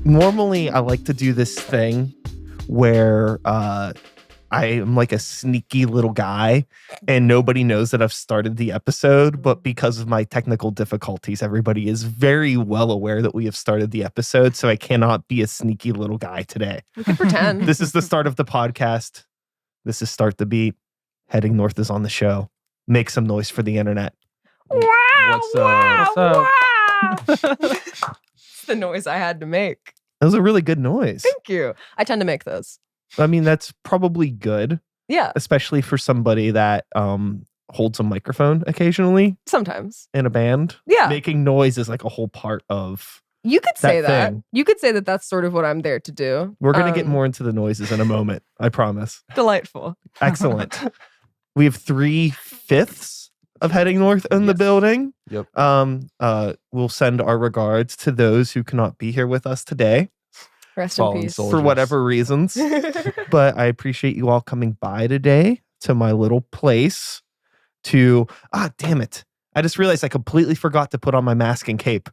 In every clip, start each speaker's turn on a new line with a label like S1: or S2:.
S1: Normally, I like to do this thing where I am like a sneaky little guy and nobody knows that I've started the episode. But because of my technical difficulties, everybody is very well aware that we have started the episode. So I cannot be a sneaky little guy today.
S2: We can pretend.
S1: This is the start of the podcast. This is Start the Beat. Heading North is on the show. Make some noise for the internet.
S2: Wow!
S3: What's up?
S2: It's the noise I had to make.
S1: That was a really good noise.
S2: Thank you. I tend to make those.
S1: I mean, that's probably good,
S2: Yeah,
S1: especially for somebody that holds a microphone occasionally
S2: sometimes.
S1: in a band.
S2: Yeah.
S1: Making noise is like a whole part of...
S2: You could say that.
S1: thing.
S2: You could say that that's sort of what I'm there to do.
S1: We're going to get more into the noises in a moment. I promise.
S2: Delightful.
S1: Excellent. We have 3/5 of Heading North in the building.
S3: Yep.
S1: We'll send our regards to those who cannot be here with us today
S2: Rest in
S3: Fallen
S2: peace.
S3: soul.
S1: for whatever reasons. But I appreciate you all coming by today to my little place to... damn it. I just realized I completely forgot to put on my mask and cape.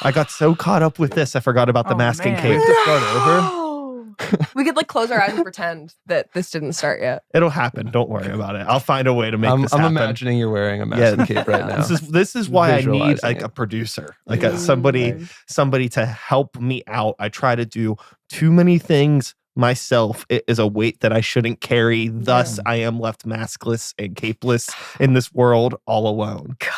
S1: I got so caught up with this, I forgot about the mask and
S3: man.
S1: cape.
S3: We have to start over.
S2: No! We could like close our eyes and pretend that this didn't start yet.
S1: It'll happen. Don't worry about it. I'll find a way to make
S3: I'm
S1: this happen.
S3: imagining you're wearing a mask and cape right now.
S1: This is why I need
S3: Visualizing
S1: like
S3: it.
S1: a producer, like
S2: Mm.
S1: somebody to help me out. I try to do too many things myself. It is a weight that I shouldn't carry. Thus, I am left maskless and capeless in this world all alone.
S2: God.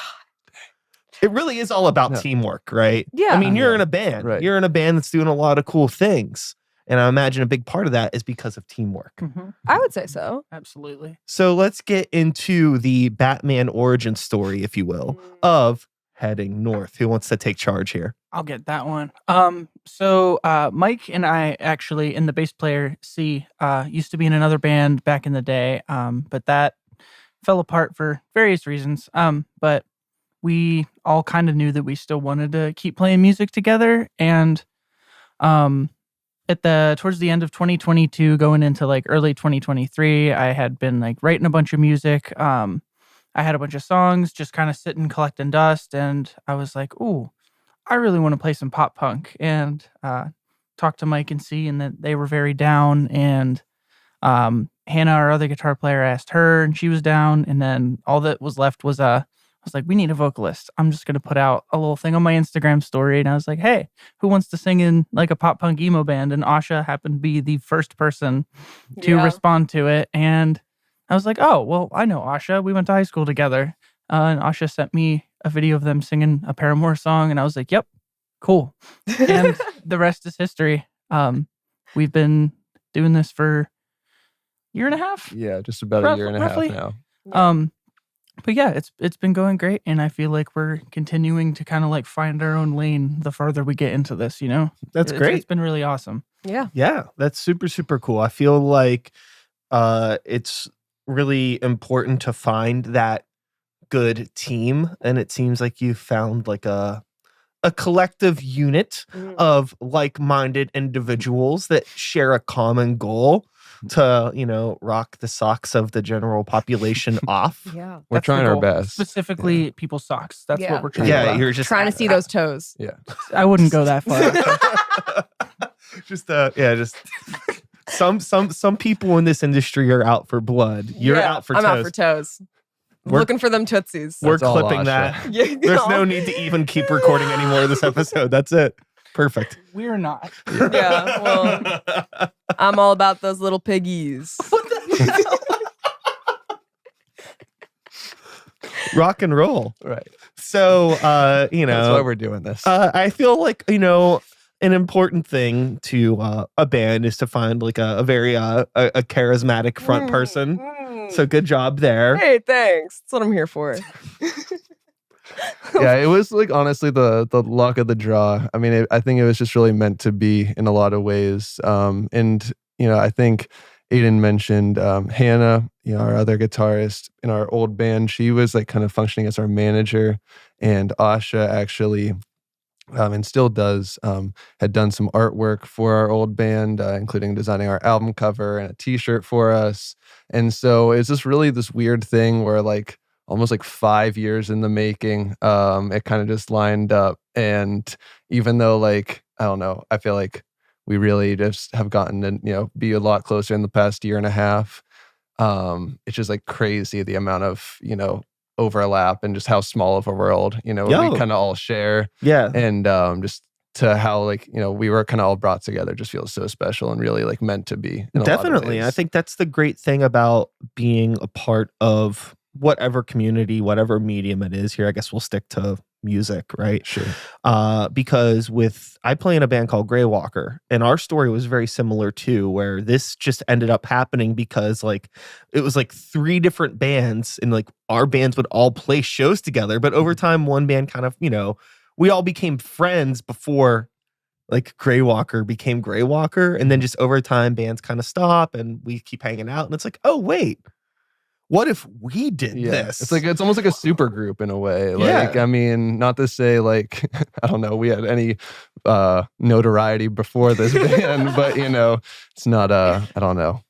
S1: It really is all about
S3: Yeah.
S1: teamwork, right?
S2: Yeah.
S1: I mean, you're in a band.
S3: Right.
S1: You're in a band that's doing a lot of cool things. And I imagine a big part of that is because of teamwork.
S2: I would say so.
S4: Absolutely.
S1: So let's get into the Batman origin story, if you will, of Heading North. Who wants to take charge here?
S4: I'll get that one. So Mike and I actually, in the bass player C, used to be in another band back in the day, but that fell apart for various reasons. But we all kind of knew that we still wanted to keep playing music together, and towards the end of 2022, going into like early 2023, I had been like writing a bunch of music. I had a bunch of songs just kind of sitting collecting dust, and I was like, "Ooh, I really want to play some pop punk." And talked to Mike and C, and that they were very down. And Hannah, our other guitar player, asked her, and she was down. And then all that was left was I was like, we need a vocalist. I'm just going to put out a little thing on my Instagram story. And I was like, hey, who wants to sing in like a pop punk emo band? And Asha happened to be the first person to respond to it. And I was like, oh, well, I know Asha. We went to high school together. And Asha sent me a video of them singing a Paramore song. And I was like, yep, cool. And the rest is history. We've been doing this for a year and a half.
S3: Yeah, just about a year and a
S4: roughly.
S3: half now.
S4: But yeah, it's been going great, and I feel like we're continuing to kind of like find our own lane the farther we get into this, you know?
S1: That's great.
S4: It's been really awesome.
S2: Yeah.
S1: Yeah, that's super, super cool. I feel like it's really important to find that good team. And it seems like you found like a collective unit of like-minded individuals that share a common goal to, rock the socks of the general population off.
S2: Yeah.
S3: We're
S4: That's the
S3: trying our
S4: goal.
S3: best.
S4: Specifically, people's socks. That's
S2: Yeah.
S4: what we're trying
S1: Yeah,
S4: to
S1: you're just
S2: Trying to see those toes.
S3: Yeah.
S4: I wouldn't go that far.
S1: just some people in this industry are out for blood. You're
S2: Yeah,
S1: out for
S2: I'm
S1: toes.
S2: out for toes.
S1: We're-
S2: Looking for them tootsies.
S1: We're
S3: That's all
S1: clipping
S3: Asha.
S1: that.
S2: Yeah,
S1: There's no need to even keep recording any more of this episode. That's it. Perfect.
S4: We're not.
S2: Yeah, well, I'm all about those little piggies.
S1: Rock and roll.
S3: Right.
S1: So,
S3: That's why we're doing this.
S1: I feel like, an important thing to a band is to find like a very a charismatic front person. So good job there.
S2: Hey, thanks. That's what I'm here for.
S3: Yeah, it was like honestly the luck of the draw. I mean, I think it was just really meant to be in a lot of ways. And I think Aiden mentioned Hannah, our other guitarist in our old band. She was like kind of functioning as our manager, and Asha actually, and still does, had done some artwork for our old band, including designing our album cover and a T-shirt for us. And so it's just really this weird thing where like almost like 5 years in the making, it kind of just lined up. And even though like I don't know. I feel like we really just have gotten to, be a lot closer in the past year and a half. It's just like crazy the amount of, overlap and just how small of a world, we kind of all share.
S1: Yeah.
S3: And just to how we were kind of all brought together just feels so special and really like meant to be. In
S1: Definitely. I think that's the great thing about being a part of whatever community, whatever medium it is here. I guess we'll stick to music, right?
S3: Sure.
S1: Because I play in a band called Grey Walker, and our story was very similar too, where this just ended up happening because it was 3 different bands, and our bands would all play shows together. But over time, one band kind of, we all became friends before Grey Walker became Grey Walker. And then just over time, bands kind of stop and we keep hanging out. And it's oh, wait, what if we did this?
S3: It's almost like a super group in a way. I mean, not to say I don't know, we had any notoriety before this band, but it's not I don't know.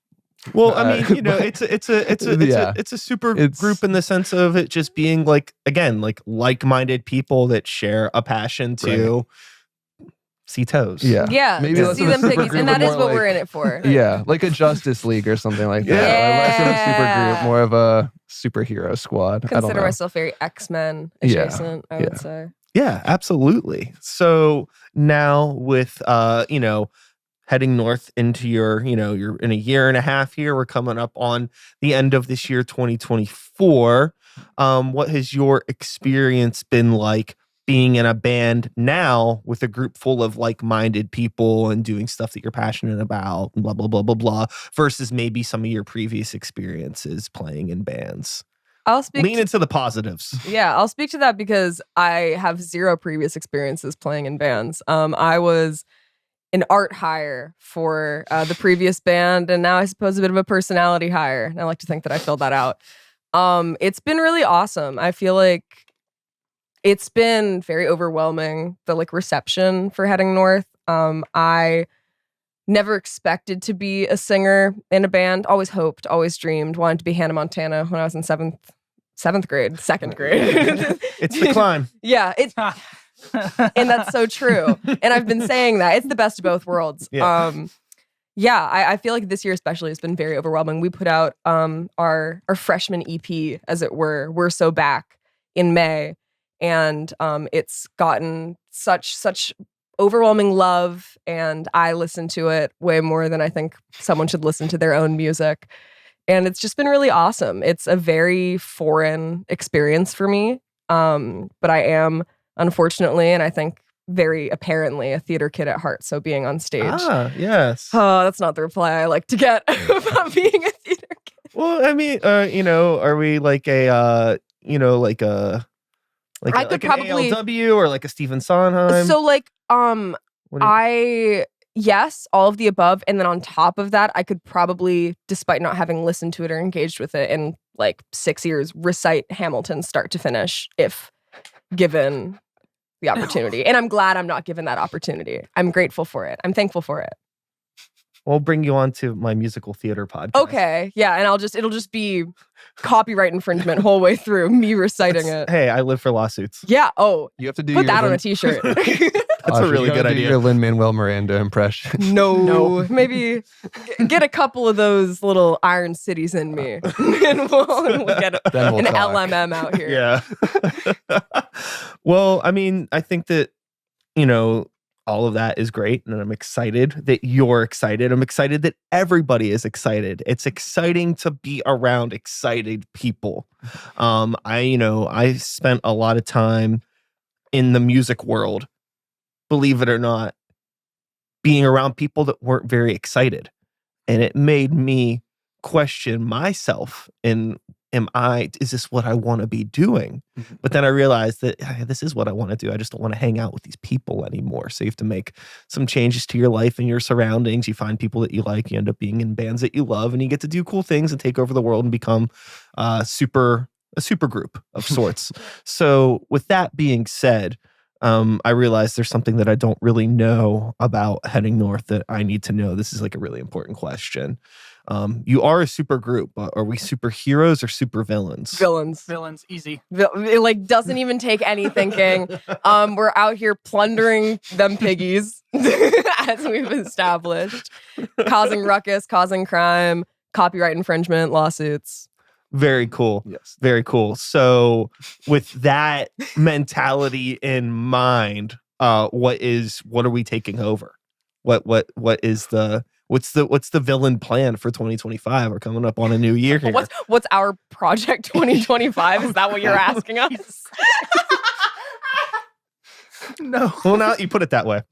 S1: Well, I mean, it's a super group in the sense of it just being like-minded people that share a passion to see toes.
S2: Yeah.
S3: Maybe
S2: to see them piggies, and that is what we're in it for.
S3: Yeah, like a Justice League or something like that. Less of a super group, more of a superhero squad.
S2: Consider myself very X-Men adjacent, I would say.
S1: Yeah, absolutely. So now with heading north into you're in a year and a half here. We're coming up on the end of this year, 2024. What has your experience been like being in a band now with a group full of like-minded people and doing stuff that you're passionate about, blah, blah, blah, blah, blah, versus maybe some of your previous experiences playing in bands? Lean into the positives.
S2: Yeah, I'll speak to that because I have 0 previous experiences playing in bands. I was an art hire for the previous band, and now I suppose a bit of a personality hire. And I like to think that I filled that out. It's been really awesome. I feel like it's been very overwhelming, the reception for heading north. I never expected to be a singer in a band. Always hoped, always dreamed, wanted to be Hannah Montana when I was in second grade.
S1: It's the climb.
S2: Yeah, and that's so true. And I've been saying that it's the best of both worlds.
S1: Yeah.
S2: I feel like this year especially has been very overwhelming. We put out our freshman EP, as it were. We're So Back in May. And it's gotten such overwhelming love, and I listen to it way more than I think someone should listen to their own music. And it's just been really awesome. It's a very foreign experience for me, but I am, unfortunately, and I think very apparently, a theater kid at heart. So being on stage.
S1: Ah, yes.
S2: Oh, that's not the reply I like to get about being a theater kid.
S1: Well, I mean, are we like a,
S2: I could probably
S1: an ALW or like a Stephen Sondheim?
S2: So yes, all of the above. And then on top of that, I could probably, despite not having listened to it or engaged with it in 6 years, recite Hamilton start to finish if given the opportunity. And I'm glad I'm not given that opportunity. I'm grateful for it. I'm thankful for it.
S1: We'll bring you on to my musical theater podcast.
S2: Okay. Yeah. And it'll just be copyright infringement whole way through me reciting it.
S1: Hey, I live for lawsuits.
S2: Yeah. Oh,
S3: you have to
S2: put that on a t-shirt.
S1: That's a really good idea.
S3: Your Lin-Manuel Miranda impression.
S2: No. Maybe get a couple of those little Iron Cities in me. and we'll get an talk. LMM out here.
S1: Yeah. Well, I mean, I think that, all of that is great, and I'm excited that you're excited. I'm excited that everybody is excited. It's exciting to be around excited people. I spent a lot of time in the music world, believe it or not, being around people that weren't very excited, and it made me question myself and is this what I want to be doing? Mm-hmm. But then I realized that this is what I want to do. I just don't want to hang out with these people anymore. So you have to make some changes to your life and your surroundings. You find people that you like. You end up being in bands that you love, and you get to do cool things and take over the world and become a super group of sorts. So with that being said, I realized there's something that I don't really know about Heading North that I need to know. This is like a really important question. You are a super group, but are we superheroes or super villains?
S2: Villains,
S4: easy.
S2: It like doesn't even take any thinking. We're out here plundering them piggies, as we've established, causing ruckus, causing crime, copyright infringement, lawsuits.
S1: Very cool.
S3: Yes.
S1: Very cool. So with that mentality in mind, what are we taking over? What's the villain plan for 2025? We're coming up on a new year here.
S2: What's our project 2025? Is that what you're asking us?
S1: No. Well, now that you put it that way.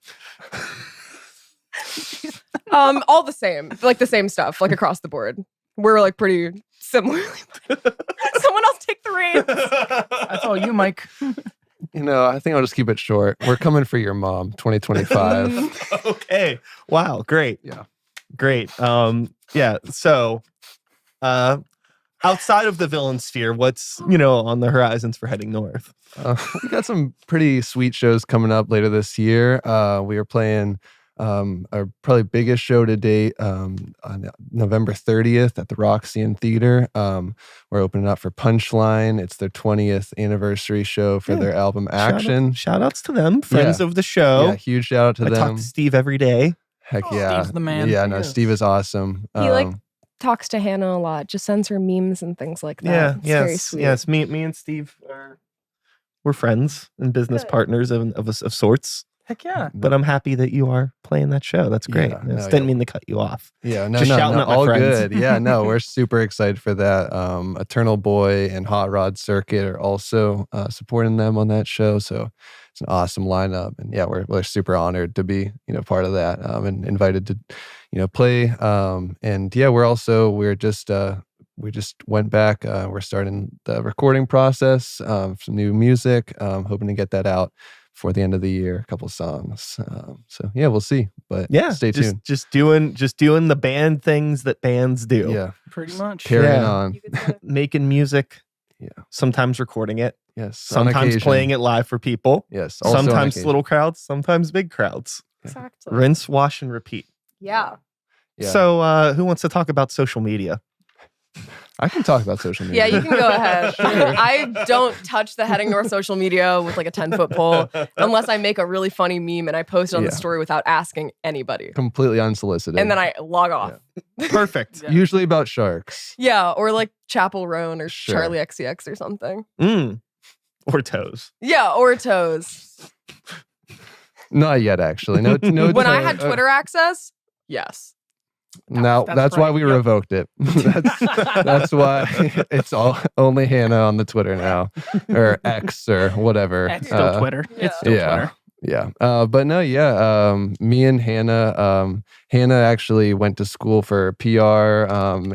S2: All the same, like the same stuff, like across the board. We're like pretty similar. Someone else take the reins.
S4: That's all you, Mike.
S3: I think I'll just keep it short. We're coming for your mom, 2025.
S1: Okay. Wow. Great.
S3: Yeah.
S1: Great. Yeah. So, outside of the villain sphere, what's on the horizons for Heading North?
S3: We got some pretty sweet shows coming up later this year. We are playing our probably biggest show to date on November 30th at the Rockstar Theater. We're opening up for Punchline. It's their 20th anniversary show for their album Action.
S1: Shout outs to them, friends of the show.
S3: Yeah, huge shout out to
S1: I
S3: them.
S1: talk to Steve every day.
S3: Heck yeah.
S4: Steve's the man.
S3: Yeah, no, Steve is awesome.
S2: He talks to Hannah a lot, just sends her memes and things like that. It's very sweet.
S1: Yes. Me and Steve we're friends and business partners of sorts.
S4: Heck yeah.
S1: But I'm happy that you are playing that show. That's great.
S3: Yeah,
S1: Didn't mean to cut you off.
S3: Yeah,
S1: Just shouting at my
S3: all
S1: friends.
S3: good. Yeah, no, we're super excited for that. Eternal Boy and Hot Rod Circuit are also supporting them on that show. So it's an awesome lineup. And yeah, we're super honored to be, part of that and invited to, play. And yeah, we just went back. We're starting the recording process, some new music, hoping to get that out for the end of the year, a couple songs. So yeah, we'll see. But stay tuned.
S1: Just doing the band things that bands do.
S3: Yeah,
S4: pretty much.
S3: Carrying on.
S1: Making music.
S3: Yeah.
S1: Sometimes recording it.
S3: Yes.
S1: Sometimes playing it live for people.
S3: Yes. Also
S1: sometimes little crowds, sometimes big crowds.
S2: Exactly.
S1: Rinse, wash, and repeat.
S2: Yeah.
S1: So who wants to talk about social media?
S3: I can talk about social media.
S2: Yeah, you can go ahead. I don't touch the Heading North social media with like a 10-foot pole unless I make a really funny meme and I post it on the story without asking anybody.
S3: Completely unsolicited.
S2: And then I log off.
S1: Yeah. Perfect.
S3: Usually about sharks.
S2: Yeah, or like Chapel Roan or Charlie XCX or something.
S1: Or toes.
S2: Yeah, or toes.
S3: Not yet, actually. No.
S2: When I had Twitter access, yes.
S3: Now that's why we revoked it. that's why it's only Hannah on the Twitter now, or X or whatever.
S4: It's still Twitter. It's still Twitter.
S3: Yeah. But no, me and Hannah, Hannah actually went to school for PR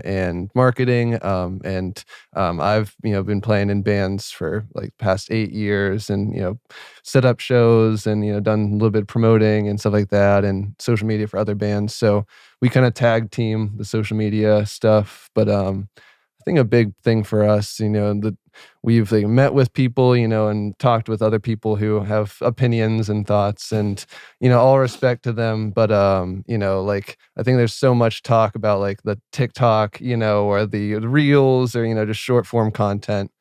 S3: and marketing. And I've, been playing in bands for like past 8 years and, set up shows and, done a little bit of promoting and stuff like that and social media for other bands. So we kind of tag team the social media stuff. But I think a big thing for us, that we've met with people, and talked with other people who have opinions and thoughts and, all respect to them. But, I think there's so much talk about like the TikTok, or the reels or, just short form content.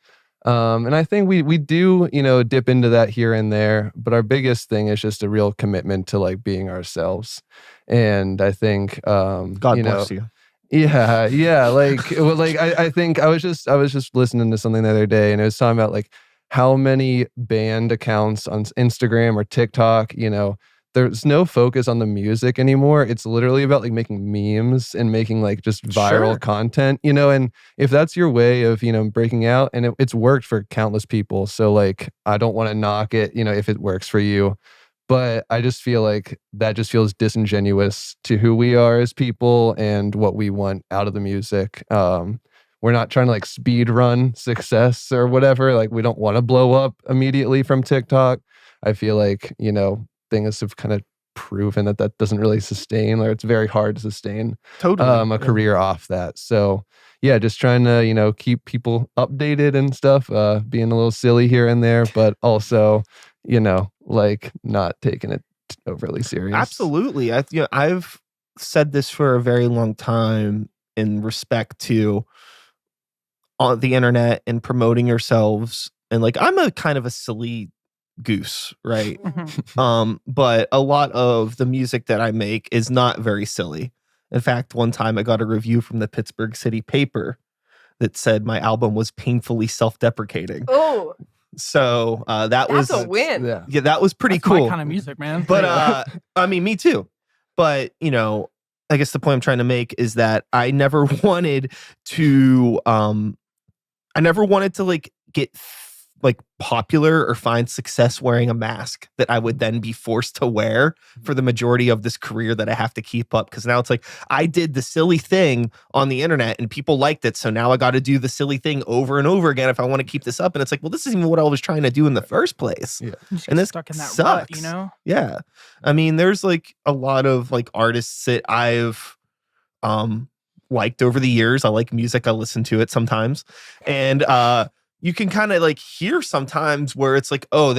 S3: And I think we do, dip into that here and there, but our biggest thing is just a real commitment to like being ourselves. And I think,
S1: God bless you.
S3: Yeah. I think I was just listening to something the other day and it was talking about like how many band accounts on Instagram or TikTok, there's no focus on the music anymore. It's literally about like making memes and making like just viral content, and if that's your way of, breaking out, and it's worked for countless people. So like, I don't want to knock it, if it works for you. But I just feel like that just feels disingenuous to who we are as people and what we want out of the music. We're not trying to like speed run success or whatever. Like we don't want to blow up immediately from TikTok. I feel like, things have kind of proven that doesn't really sustain, or it's very hard to sustain a career off that. So yeah, just trying to, keep people updated and stuff, being a little silly here and there, but also, like not taking it overly serious.
S1: Absolutely. I've said this for a very long time in respect to on the internet and promoting yourselves. And like, I'm a kind of a silly goose, right? But a lot of the music that I make is not very silly. In fact, one time I got a review from the Pittsburgh City paper that said my album was painfully self-deprecating.
S2: Oh,
S1: so
S2: that's a win.
S1: Yeah, that was pretty
S4: That's
S1: cool.
S4: my kind of music, man.
S1: But I mean, me too. But I guess the point I'm trying to make is that I never wanted to like get like popular or find success wearing a mask that I would then be forced to wear for the majority of this career that I have to keep up. Because now it's like I did the silly thing on the internet and people liked it. So now I got to do the silly thing over and over again if I want to keep this up. And it's like, well, this isn't even what I was trying to do in the first place.
S3: Yeah.
S1: And this
S4: stuck in that
S1: sucks.
S4: rut,
S1: Yeah. I mean, there's like a lot of like artists that I've liked over the years. I like music. I listen to it sometimes. And you can kind of like hear sometimes where it's like, oh,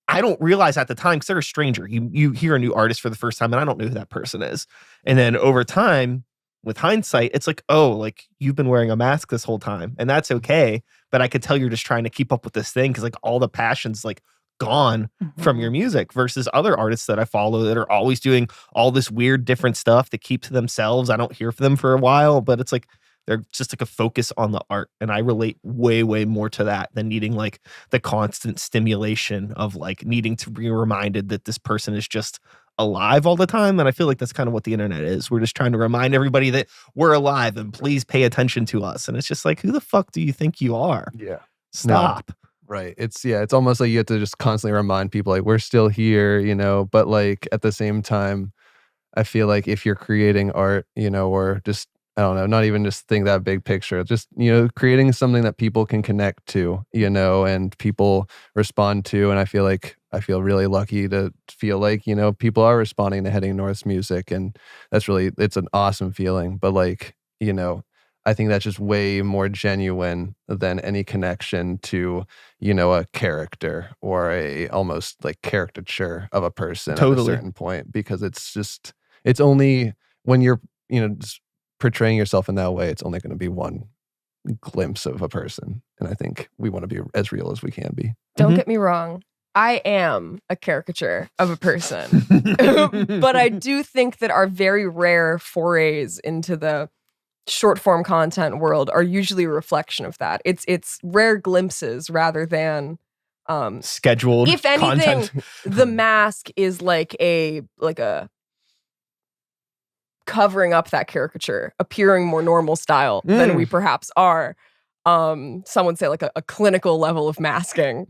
S1: I don't realize at the time because they're a stranger. You hear a new artist for the first time and I don't know who that person is. And then over time, with hindsight, it's like, oh, like you've been wearing a mask this whole time and that's okay. But I could tell you're just trying to keep up with this thing because like all the passion's like gone from your music versus other artists that I follow that are always doing all this weird different stuff to keep to themselves. I don't hear from them for a while, but it's like they're just like a focus on the art. And I relate way, way more to that than needing like the constant stimulation of like needing to be reminded that this person is just alive all the time. And I feel like that's kind of what the internet is. We're just trying to remind everybody that we're alive and please pay attention to us. And it's just like, who the fuck do you think you are?
S3: Yeah.
S1: Stop.
S3: No. Right. It's almost like you have to just constantly remind people like we're still here, but like at the same time, I feel like if you're creating art, or just, I don't know, not even just think that big picture, just, creating something that people can connect to, and people respond to. And I feel really lucky to feel like, people are responding to Heading North's music. And it's an awesome feeling. But like, I think that's just way more genuine than any connection to, a character or a almost like caricature of a person at a certain point, because it's only when you're, just portraying yourself in that way, it's only going to be one glimpse of a person. And I think we want to be as real as we can be.
S2: Don't get me wrong. I am a caricature of a person, but I do think that our very rare forays into the short form content world are usually a reflection of that. It's rare glimpses rather than
S1: scheduled.
S2: If anything,
S1: content.
S2: The mask is like a covering up that caricature, appearing more normal style than we perhaps are. Some would say like a clinical level of masking.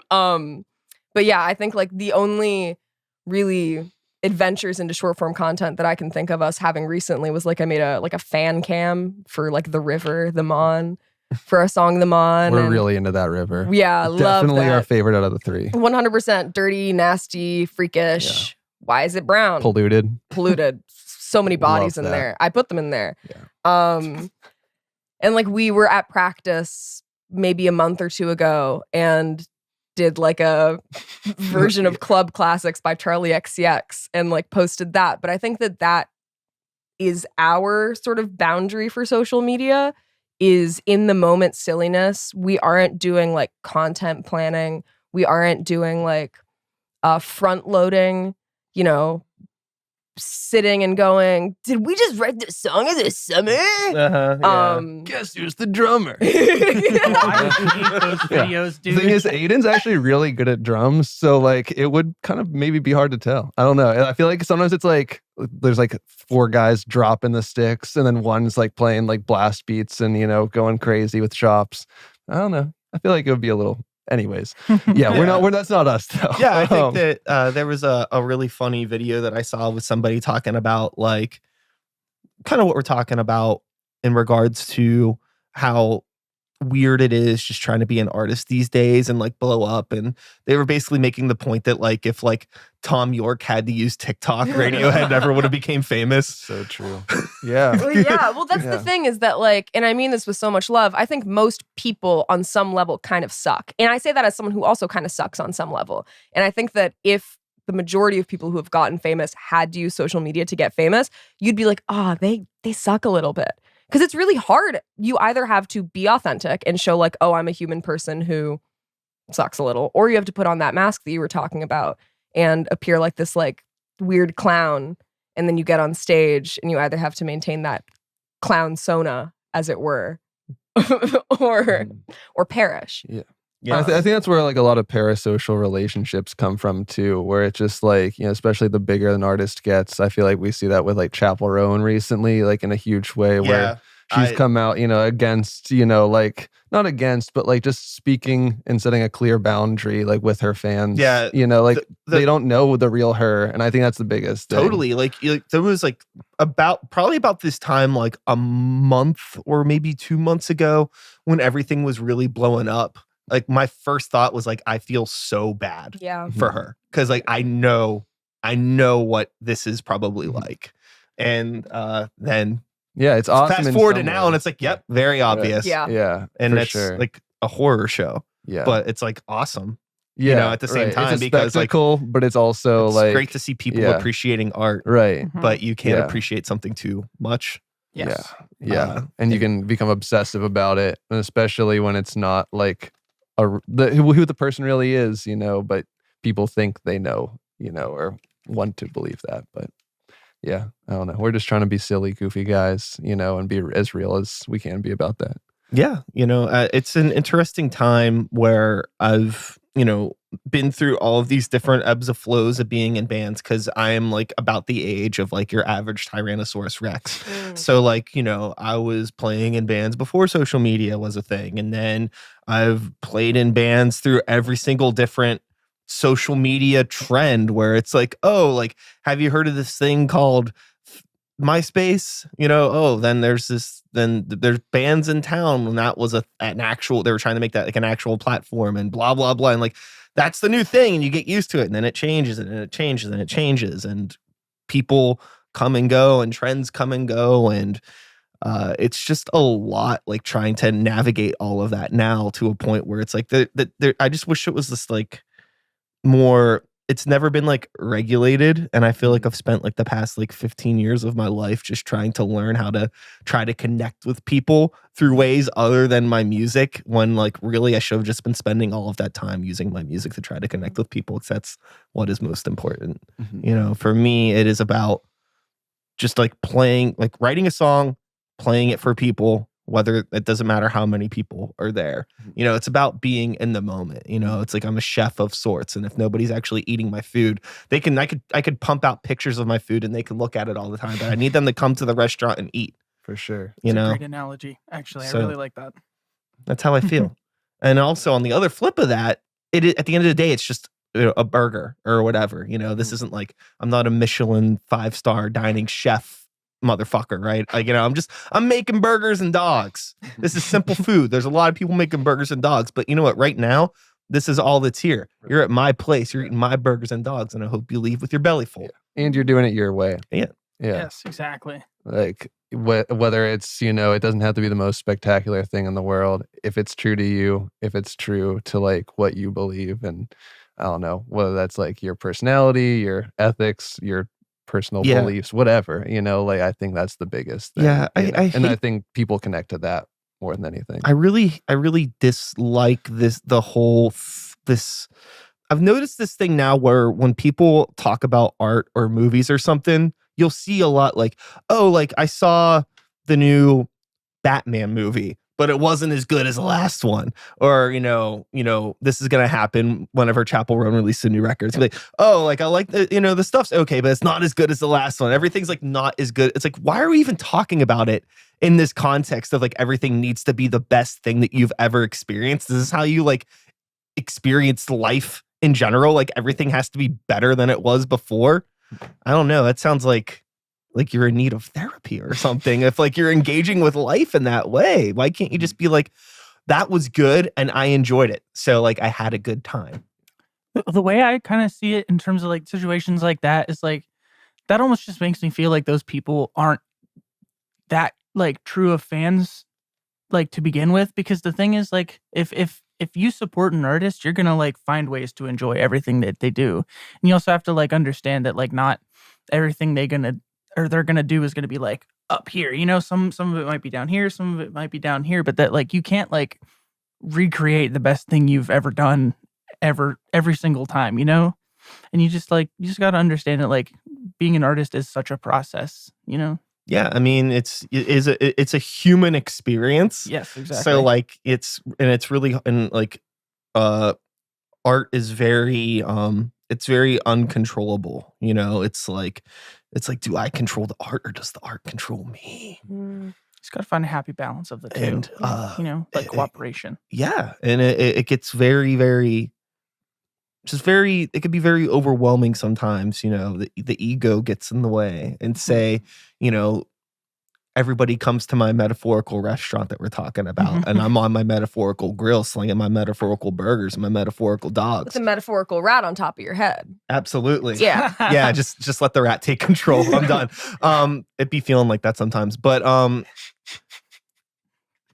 S2: But yeah, I think like the only really adventures into short form content that I can think of us having recently was like I made a fan cam for like The River, The Mon, for our song The Mon.
S3: We're really into that river.
S2: Yeah, love
S3: definitely
S2: that.
S3: Our favorite out of the three.
S2: 100% dirty, nasty, freakish. Yeah. Why is it brown?
S3: Polluted.
S2: So many bodies in there. I put them in there. Yeah. And like we were at practice maybe a month or two ago and did like a version of Club Classics by Charlie XCX and like posted that. But I think that is our sort of boundary for social media, is in the moment silliness. We aren't doing like content planning. We aren't doing like front loading, sitting and going, did we just write this song in the summer?
S1: Yeah.
S3: Guess who's the drummer?
S4: I hate those videos, dude.
S3: The thing is, Aiden's actually really good at drums, so like it would kind of maybe be hard to tell. I don't know. I feel like sometimes it's like there's like four guys dropping the sticks, and then one's like playing like blast beats and going crazy with chops. I don't know. I feel like it would be a little. Anyways, yeah, we're that's not us though.
S1: Yeah, I think that there was a really funny video that I saw with somebody talking about like kind of what we're talking about in regards to how weird it is just trying to be an artist these days and like blow up. And they were basically making the point that like if like Tom York had to use TikTok, Radiohead never would have became famous.
S3: So true. Yeah.
S2: Well, yeah. Well, that's the thing is that like, and I mean this with so much love, I think most people on some level kind of suck. And I say that as someone who also kind of sucks on some level. And I think that if the majority of people who have gotten famous had to use social media to get famous, you'd be like, oh, they suck a little bit. Because it's really hard. You either have to be authentic and show like, oh, I'm a human person who sucks a little, or you have to put on that mask that you were talking about and appear like this like weird clown. And then you get on stage and you either have to maintain that clown persona, as it were, or perish.
S3: Yeah. Yeah, I think that's where like a lot of parasocial relationships come from too, where it's just like, you know, especially the bigger an artist gets. I feel like we see that with like Chappell Rowan recently, like in a huge way, where she's come out, you know, against, you know, like not against, but like just speaking and setting a clear boundary like with her fans.
S1: Yeah,
S3: you know, like they don't know the real her, and I think that's the biggest thing.
S1: Totally. Like there was like probably about this time, like a month or maybe 2 months ago, when everything was really blowing up. Like my first thought was like, I feel so bad for her. Cause like, I know what this is probably like. And then
S3: it's awesome.
S1: Fast forward to now and it's like, yep, very obvious.
S2: Yeah.
S1: And it's like a horror show.
S3: Yeah.
S1: But it's like awesome.
S3: Yeah.
S1: You know, at the same time,
S3: it's a
S1: because
S3: spectacle,
S1: like,
S3: but it's also
S1: it's
S3: like
S1: great to see people appreciating art.
S3: Right.
S1: But you can't appreciate something too much.
S4: Yes.
S3: Yeah. And you can become obsessive about it. And especially when it's not like who the person really is, you know, but people think they know, you know, or want to believe that. But yeah, I don't know. We're just trying to be silly, goofy guys, you know, and be as real as we can be about that.
S1: Yeah. You know, it's an interesting time where I've, you know, been through all of these different ebbs and flows of being in bands, because I am like about the age of like your average Tyrannosaurus Rex. So like, you know, I was playing in bands before social media was a thing. And then I've played in bands through every single different social media trend where it's like, oh, like, have you heard of this thing called MySpace? You know, oh, then there's bands in town, and that was an actual, they were trying to make that like an actual platform and blah, blah, blah. And like, that's the new thing, and you get used to it, and then it changes and it changes and it changes, and people come and go and trends come and go. And it's just a lot like trying to navigate all of that now to a point where it's like I just wish it was this like more, it's never been like regulated. And I feel like I've spent like the past like 15 years of my life just trying to learn how to try to connect with people through ways other than my music, when like really I should have just been spending all of that time using my music to try to connect with people, because that's what is most important. You know, for me, it is about just like playing, like writing a song, playing it for people, whether it doesn't matter how many people are there. You know, it's about being in the moment. You know, it's like I'm a chef of sorts, and if nobody's actually eating my food, I could pump out pictures of my food and they can look at it all the time, but I need them to come to the restaurant and eat.
S3: For sure.
S4: It's a great analogy. Actually,
S1: So,
S4: I really like that.
S1: That's how I feel. And also on the other flip of that, at the end of the day, it's just, you know, a burger or whatever. You know, this isn't like, I'm not a Michelin 5-star dining chef motherfucker, right? Like, you know, I'm making burgers and dogs. This is simple food. There's a lot of people making burgers and dogs, but you know what? Right now, this is all that's here. You're at my place. You're eating my burgers and dogs, and I hope you leave with your belly full.
S3: And you're doing it your way.
S1: Yeah.
S4: Yes, exactly.
S3: Like whether it's, you know, it doesn't have to be the most spectacular thing in the world. If it's true to you, if it's true to like what you believe, and I don't know, whether that's like your personality, your ethics, your personal beliefs, whatever, you know, like I think that's the biggest thing.
S1: Yeah, I
S3: think people connect to that more than anything.
S1: I really dislike this I've noticed this thing now where when people talk about art or movies or something, you'll see a lot like, oh, like I saw the new Batman movie, but it wasn't as good as the last one. Or, you know, this is going to happen whenever Chappell Roan releases a new record. It's like, oh, like I like the, you know, the stuff's okay, but it's not as good as the last one. Everything's like not as good. It's like, why are we even talking about it in this context of like everything needs to be the best thing that you've ever experienced? Is this how you like experienced life in general? Like everything has to be better than it was before? I don't know. That sounds like you're in need of therapy or something. If like you're engaging with life in that way, why can't you just be like, that was good and I enjoyed it. So like I had a good time.
S4: The way I kind of see it in terms of like situations like that is like that almost just makes me feel like those people aren't that like true of fans like to begin with, because the thing is like if you support an artist, you're gonna like find ways to enjoy everything that they do, and you also have to like understand that like not everything they're gonna do is gonna be like up here, you know. Some of it might be down here, some of it might be down here, but that like you can't like recreate the best thing you've ever done every single time, you know. And you just got to understand that like being an artist is such a process, you know.
S1: Yeah, I mean it's a human experience.
S4: Yes, exactly.
S1: So like it's really, and like art is very it's very uncontrollable, you know. It's like do I control the art or does the art control me?
S4: Just got to find a happy balance of the two,
S1: And
S4: you know, like cooperation.
S1: Yeah, and it gets very, very, it could be very overwhelming sometimes, you know. The ego gets in the way, and say, you know, everybody comes to my metaphorical restaurant that we're talking about, and I'm on my metaphorical grill slinging my metaphorical burgers and my metaphorical dogs.
S2: With a metaphorical rat on top of your head.
S1: Absolutely.
S2: Yeah.
S1: Yeah, just let the rat take control. I'm done. It'd be feeling like that sometimes.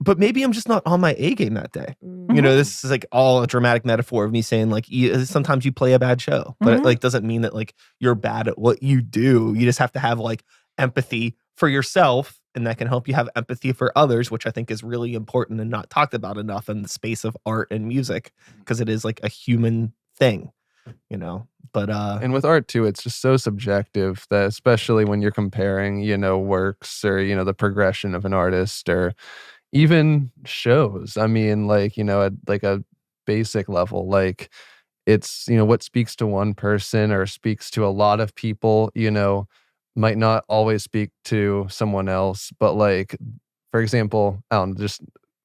S1: But maybe I'm just not on my A game that day. You know, this is like all a dramatic metaphor of me saying like sometimes you play a bad show, but it like doesn't mean that like you're bad at what you do. You just have to have like empathy for yourself, and that can help you have empathy for others, which I think is really important and not talked about enough in the space of art and music, because it is like a human thing, you know. But
S3: and with art too, it's just so subjective that especially when you're comparing, you know, works or, you know, the progression of an artist or even shows. I mean, like, you know, at like a basic level, like it's, you know, what speaks to one person or speaks to a lot of people, you know, might not always speak to someone else. But like, for example, just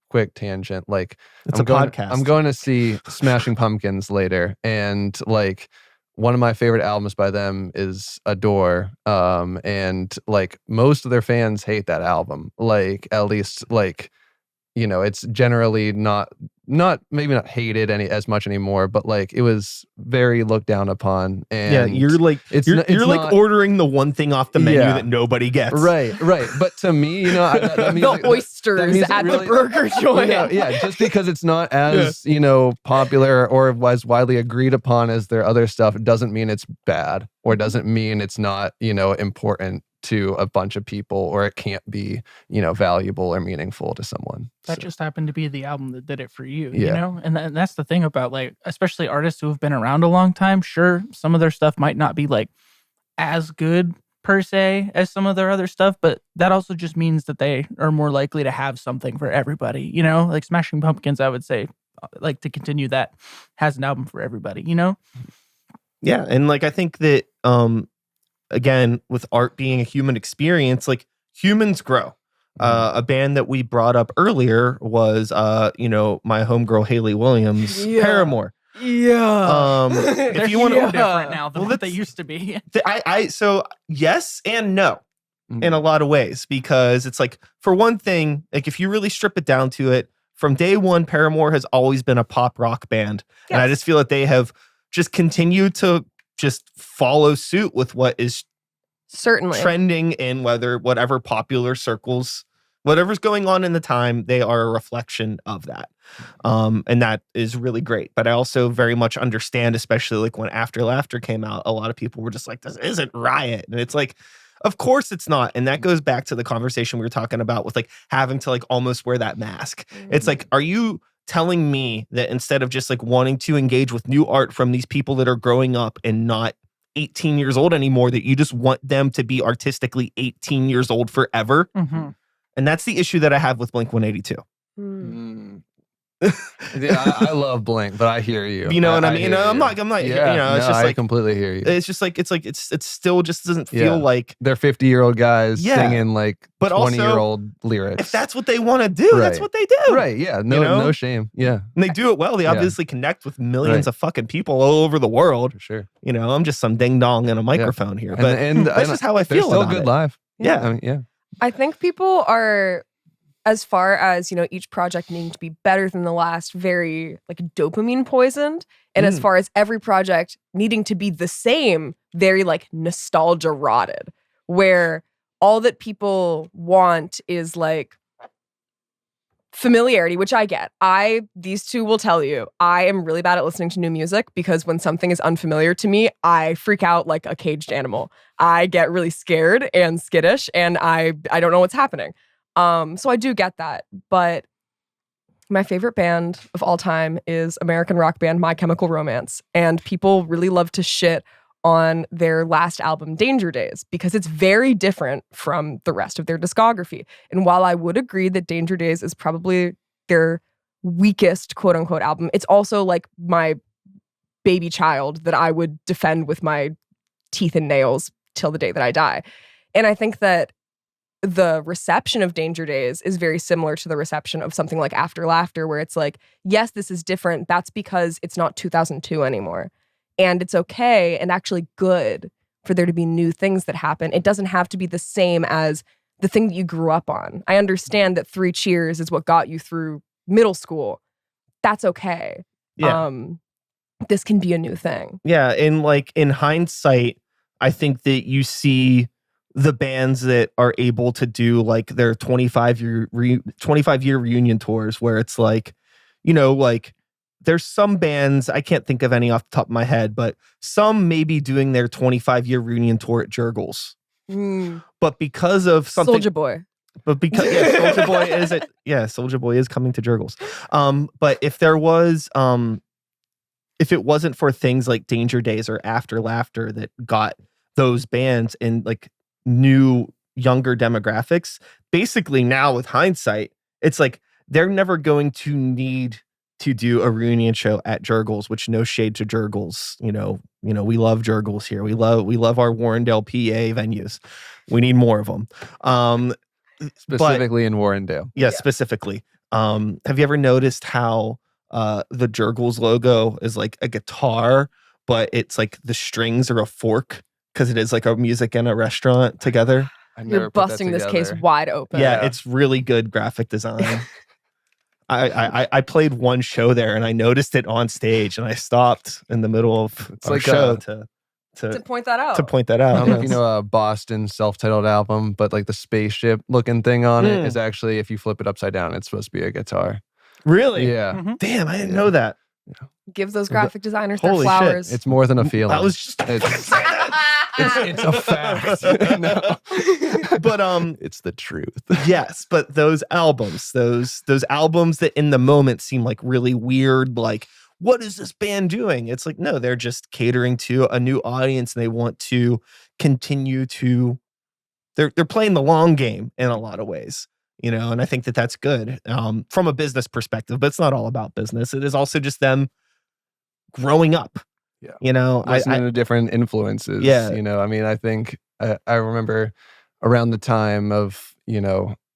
S3: quick tangent, like
S1: it's podcast.
S3: I'm going to see Smashing Pumpkins later, and like one of my favorite albums by them is Adore. And like most of their fans hate that album. Like at least like, you know, it's generally not maybe not hated as much anymore, but like it was very looked down upon. And
S1: yeah, you're like you're like ordering the one thing off the menu that nobody gets.
S3: Right. But to me, you know,
S2: the oysters at the burger joint.
S3: You know, yeah, just because it's not as you know popular or as widely agreed upon as their other stuff, it doesn't mean it's bad, or doesn't mean it's not, you know, important to a bunch of people, or it can't be, you know, valuable or meaningful to someone.
S4: That just happened to be the album that did it for you, you know? And that's the thing about like, especially artists who have been around a long time. Sure, some of their stuff might not be like as good per se as some of their other stuff, but that also just means that they are more likely to have something for everybody, you know? Like Smashing Pumpkins, I would say, like to continue that, has an album for everybody, you know?
S1: Yeah, and like I think that again, with art being a human experience, like humans grow. A band that we brought up earlier was, you know, my homegirl Hayley Williams, Paramore.
S2: Yeah.
S1: If you want to,
S4: different now than what they used to be.
S1: So yes and no, in a lot of ways, because it's like, for one thing, like if you really strip it down to it, from day one, Paramore has always been a pop rock band, and I just feel that they have just continued to just follow suit with what is
S2: certainly
S1: trending in whatever popular circles, whatever's going on in the time, they are a reflection of that. And that is really great. But I also very much understand, especially like when After Laughter came out, a lot of people were just like, this isn't Riot. And it's like, of course it's not. And that goes back to the conversation we were talking about with like having to like almost wear that mask. It's like, are you telling me that instead of just like wanting to engage with new art from these people that are growing up and not 18 years old anymore, that you just want them to be artistically 18 years old forever? And that's the issue that I have with Blink-182.
S3: Yeah, I love Blink, but I hear you.
S1: You know what I mean? I'm not, you know, it's just
S3: I
S1: like,
S3: completely hear you.
S1: It's just like, it's still just doesn't feel like
S3: they're 50-year-old guys singing like 20-year-old lyrics.
S1: If that's what they want to do, that's what they do.
S3: Right. Yeah. No,
S1: you know?
S3: No shame. Yeah.
S1: And they do it well. They obviously connect with millions of fucking people all over the world.
S3: For sure.
S1: You know, I'm just some ding dong in a microphone here, but
S3: and
S1: that's just how I feel.
S3: They're still good live.
S1: Yeah.
S3: I mean,
S2: I think people are as far as, each project needing to be better than the last, very like dopamine poisoned. And as far as every project needing to be the same, very like nostalgia rotted, where all that people want is like familiarity, which I get. These two will tell you, I am really bad at listening to new music because when something is unfamiliar to me, I freak out like a caged animal. I get really scared and skittish and I don't know what's happening. So I do get that. But my favorite band of all time is American rock band My Chemical Romance. And people really love to shit on their last album, Danger Days, because it's very different from the rest of their discography. And while I would agree that Danger Days is probably their weakest quote unquote album, it's also like my baby child that I would defend with my teeth and nails till the day that I die. And I think that the reception of Danger Days is very similar to the reception of something like After Laughter, where it's like, yes, this is different. That's because it's not 2002 anymore. And it's okay and actually good for there to be new things that happen. It doesn't have to be the same as the thing that you grew up on. I understand that 3 Cheers is what got you through middle school. That's okay.
S1: Yeah.
S2: This can be a new thing.
S1: Yeah. And like in hindsight, I think that you see the bands that are able to do like their 25-year reunion tours where it's like, like there's some bands, I can't think of any off the top of my head, but some may be doing their 25-year reunion tour at Jurgles. But because of something...
S2: Soulja Boy.
S1: But because, Soulja Boy is it. Yeah, Soulja Boy is coming to Jurgles. But if there was... if it wasn't for things like Danger Days or After Laughter that got those bands in like new, younger demographics, basically now with hindsight, it's like they're never going to need to do a reunion show at Jurgles, which no shade to Jurgles. We love Jurgles here. We love our Warrendale, PA venues. We need more of them.
S3: Specifically in Warrendale.
S1: Yeah, specifically. Have you ever noticed how the Jurgles logo is like a guitar, but it's like the strings are a fork because it is like a music and a restaurant together?
S2: You're busting this case wide open.
S1: Yeah, it's really good graphic design. I played one show there and I noticed it on stage and I stopped in the middle of our show to
S2: point that out.
S1: To point that out.
S3: I don't know if you know Boston's self-titled album, but like the spaceship looking thing on it is actually, if you flip it upside down, it's supposed to be a guitar.
S1: Really?
S3: Yeah.
S2: Mm-hmm.
S1: Damn, I didn't know that.
S2: Give those graphic designers their
S1: Holy
S2: flowers.
S3: It's more than a feeling.
S1: I was just
S3: it's a fact. No.
S1: But
S3: it's the truth.
S1: Yes, but those albums that in the moment seem like really weird, like what is this band doing? It's like, no, they're just catering to a new audience and they want to continue to they're playing the long game in a lot of ways. And I think that that's good from a business perspective, but it's not all about business. It is also just them growing up.
S3: Yeah. Listening to different influences.
S1: Yeah.
S3: I think I remember around the time of,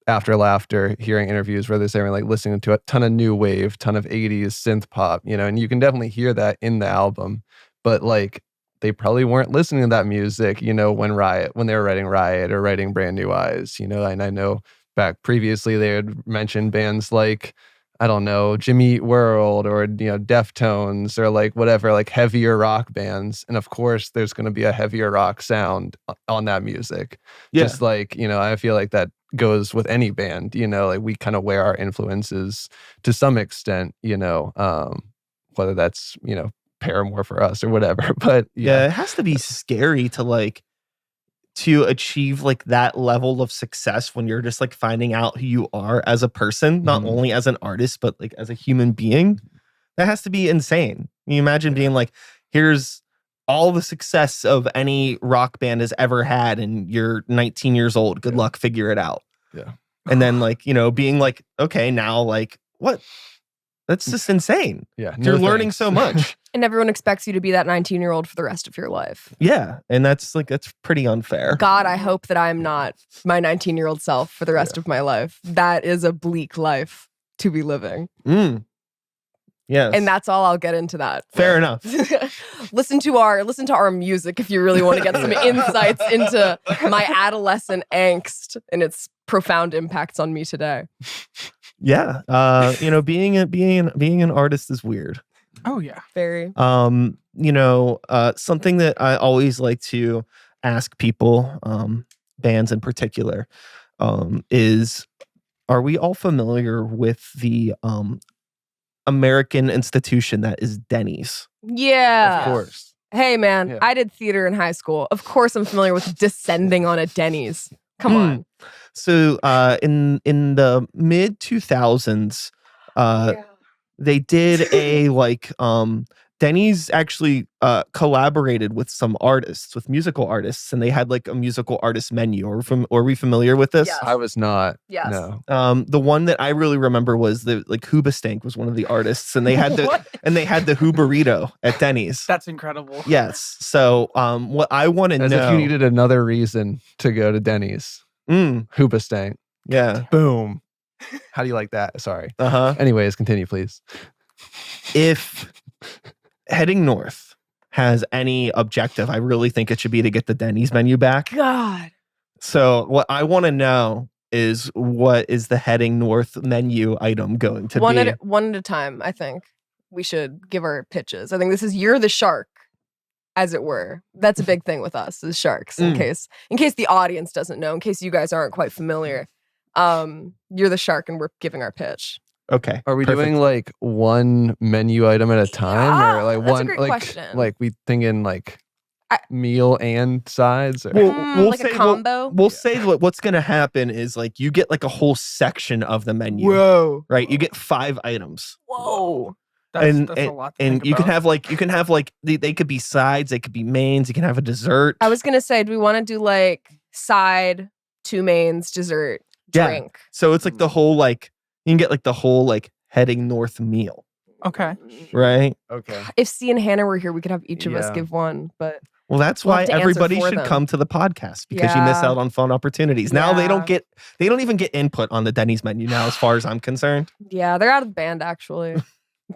S3: After Laughter, hearing interviews where they're saying like listening to a ton of new wave, ton of 80s synth pop, and you can definitely hear that in the album, but like they probably weren't listening to that music, when they were writing Riot or writing Brand New Eyes, and I know back previously they had mentioned bands like, I don't know, Jimmy Eat World or, Deftones or like whatever, like heavier rock bands. And of course there's going to be a heavier rock sound on that music.
S1: Yeah.
S3: Just like, I feel like that goes with any band, like we kind of wear our influences to some extent, whether that's, Paramore for us or whatever. But
S1: yeah, it has to be scary to achieve like that level of success when you're just like finding out who you are as a person, not only as an artist, but like as a human being. That has to be insane. Can you imagine being like, here's all the success of any rock band has ever had and you're 19 years old. Good luck, figure it out.
S3: Yeah.
S1: And then like, being like, okay, now like what? That's just insane.
S3: Yeah.
S1: You're learning so much.
S2: And everyone expects you to be that 19-year-old for the rest of your life.
S1: Yeah. And that's pretty unfair.
S2: God, I hope that I'm not my 19-year-old self for the rest of my life. That is a bleak life to be living.
S1: Yes.
S2: And that's all I'll get into that.
S1: Fair enough.
S2: Listen to our music if you really want to get some insights into my adolescent angst and its profound impacts on me today.
S1: Yeah. Being an artist is weird.
S4: Oh yeah.
S2: Very.
S1: Something that I always like to ask people, bands in particular, is, are we all familiar with the American institution that is Denny's?
S2: Yeah.
S3: Of course.
S2: Hey, man,
S3: Yeah.
S2: I did theater in high school. Of course, I'm familiar with descending on a Denny's. Come on.
S1: So, in the mid 2000s, they did a Denny's actually collaborated with some artists, with musical artists, and they had like a musical artist menu. Are we familiar with this?
S2: Yes.
S3: I was not.
S2: Yes.
S3: No.
S1: The one that I really remember was Hoobastank was one of the artists, and they had the
S2: What?
S1: and they had the Who burrito at Denny's.
S4: That's incredible.
S1: Yes. So, what I want to
S3: As
S1: know,
S3: if you needed another reason to go to Denny's. Hoobastank.
S1: Yeah.
S3: Boom. How do you like that? Sorry. Anyways, continue, please.
S1: If heading north has any objective, I really think it should be to get the Denny's menu back.
S2: God.
S1: So what I want to know is, what is the heading north menu item going to
S2: One
S1: be?
S2: at a time, I think we should give our pitches. I think this is you're the shark, as it were. That's a big thing with us as sharks, in case the audience doesn't know, in case you guys aren't quite familiar. You're the shark and we're giving our pitch.
S1: Okay.
S3: Are we
S1: perfect.
S3: doing like one menu item at a time, or like
S2: that's a
S3: one
S2: great
S3: like
S2: question.
S3: like we thinking meal and sides? Or?
S1: We'll
S2: like
S1: say
S2: a combo?
S1: We'll say what's going to happen is you get like a whole section of the menu.
S2: Whoa.
S1: Right? You get 5 items.
S2: Whoa.
S4: That's a lot to
S1: And
S4: think
S1: you can
S4: about.
S1: have they could be sides, they could be mains, you can have a dessert.
S2: I was gonna say, do we want to do like side, 2 mains, dessert,
S1: Yeah.
S2: drink?
S1: So it's like the whole you can get like the whole heading north meal,
S4: Okay.
S1: right?
S3: Okay.
S2: If C and Hannah were here, we could have each of us
S3: Yeah.
S2: give one. But
S1: Well, that's
S2: We'll
S1: why
S2: have to answer
S1: everybody
S2: for
S1: should
S2: them.
S1: come to the podcast, because you miss
S2: Yeah.
S1: out on fun opportunities. Now they don't
S2: Yeah.
S1: even get input on the Denny's menu now, as far as I'm concerned.
S2: yeah, they're out of the band actually.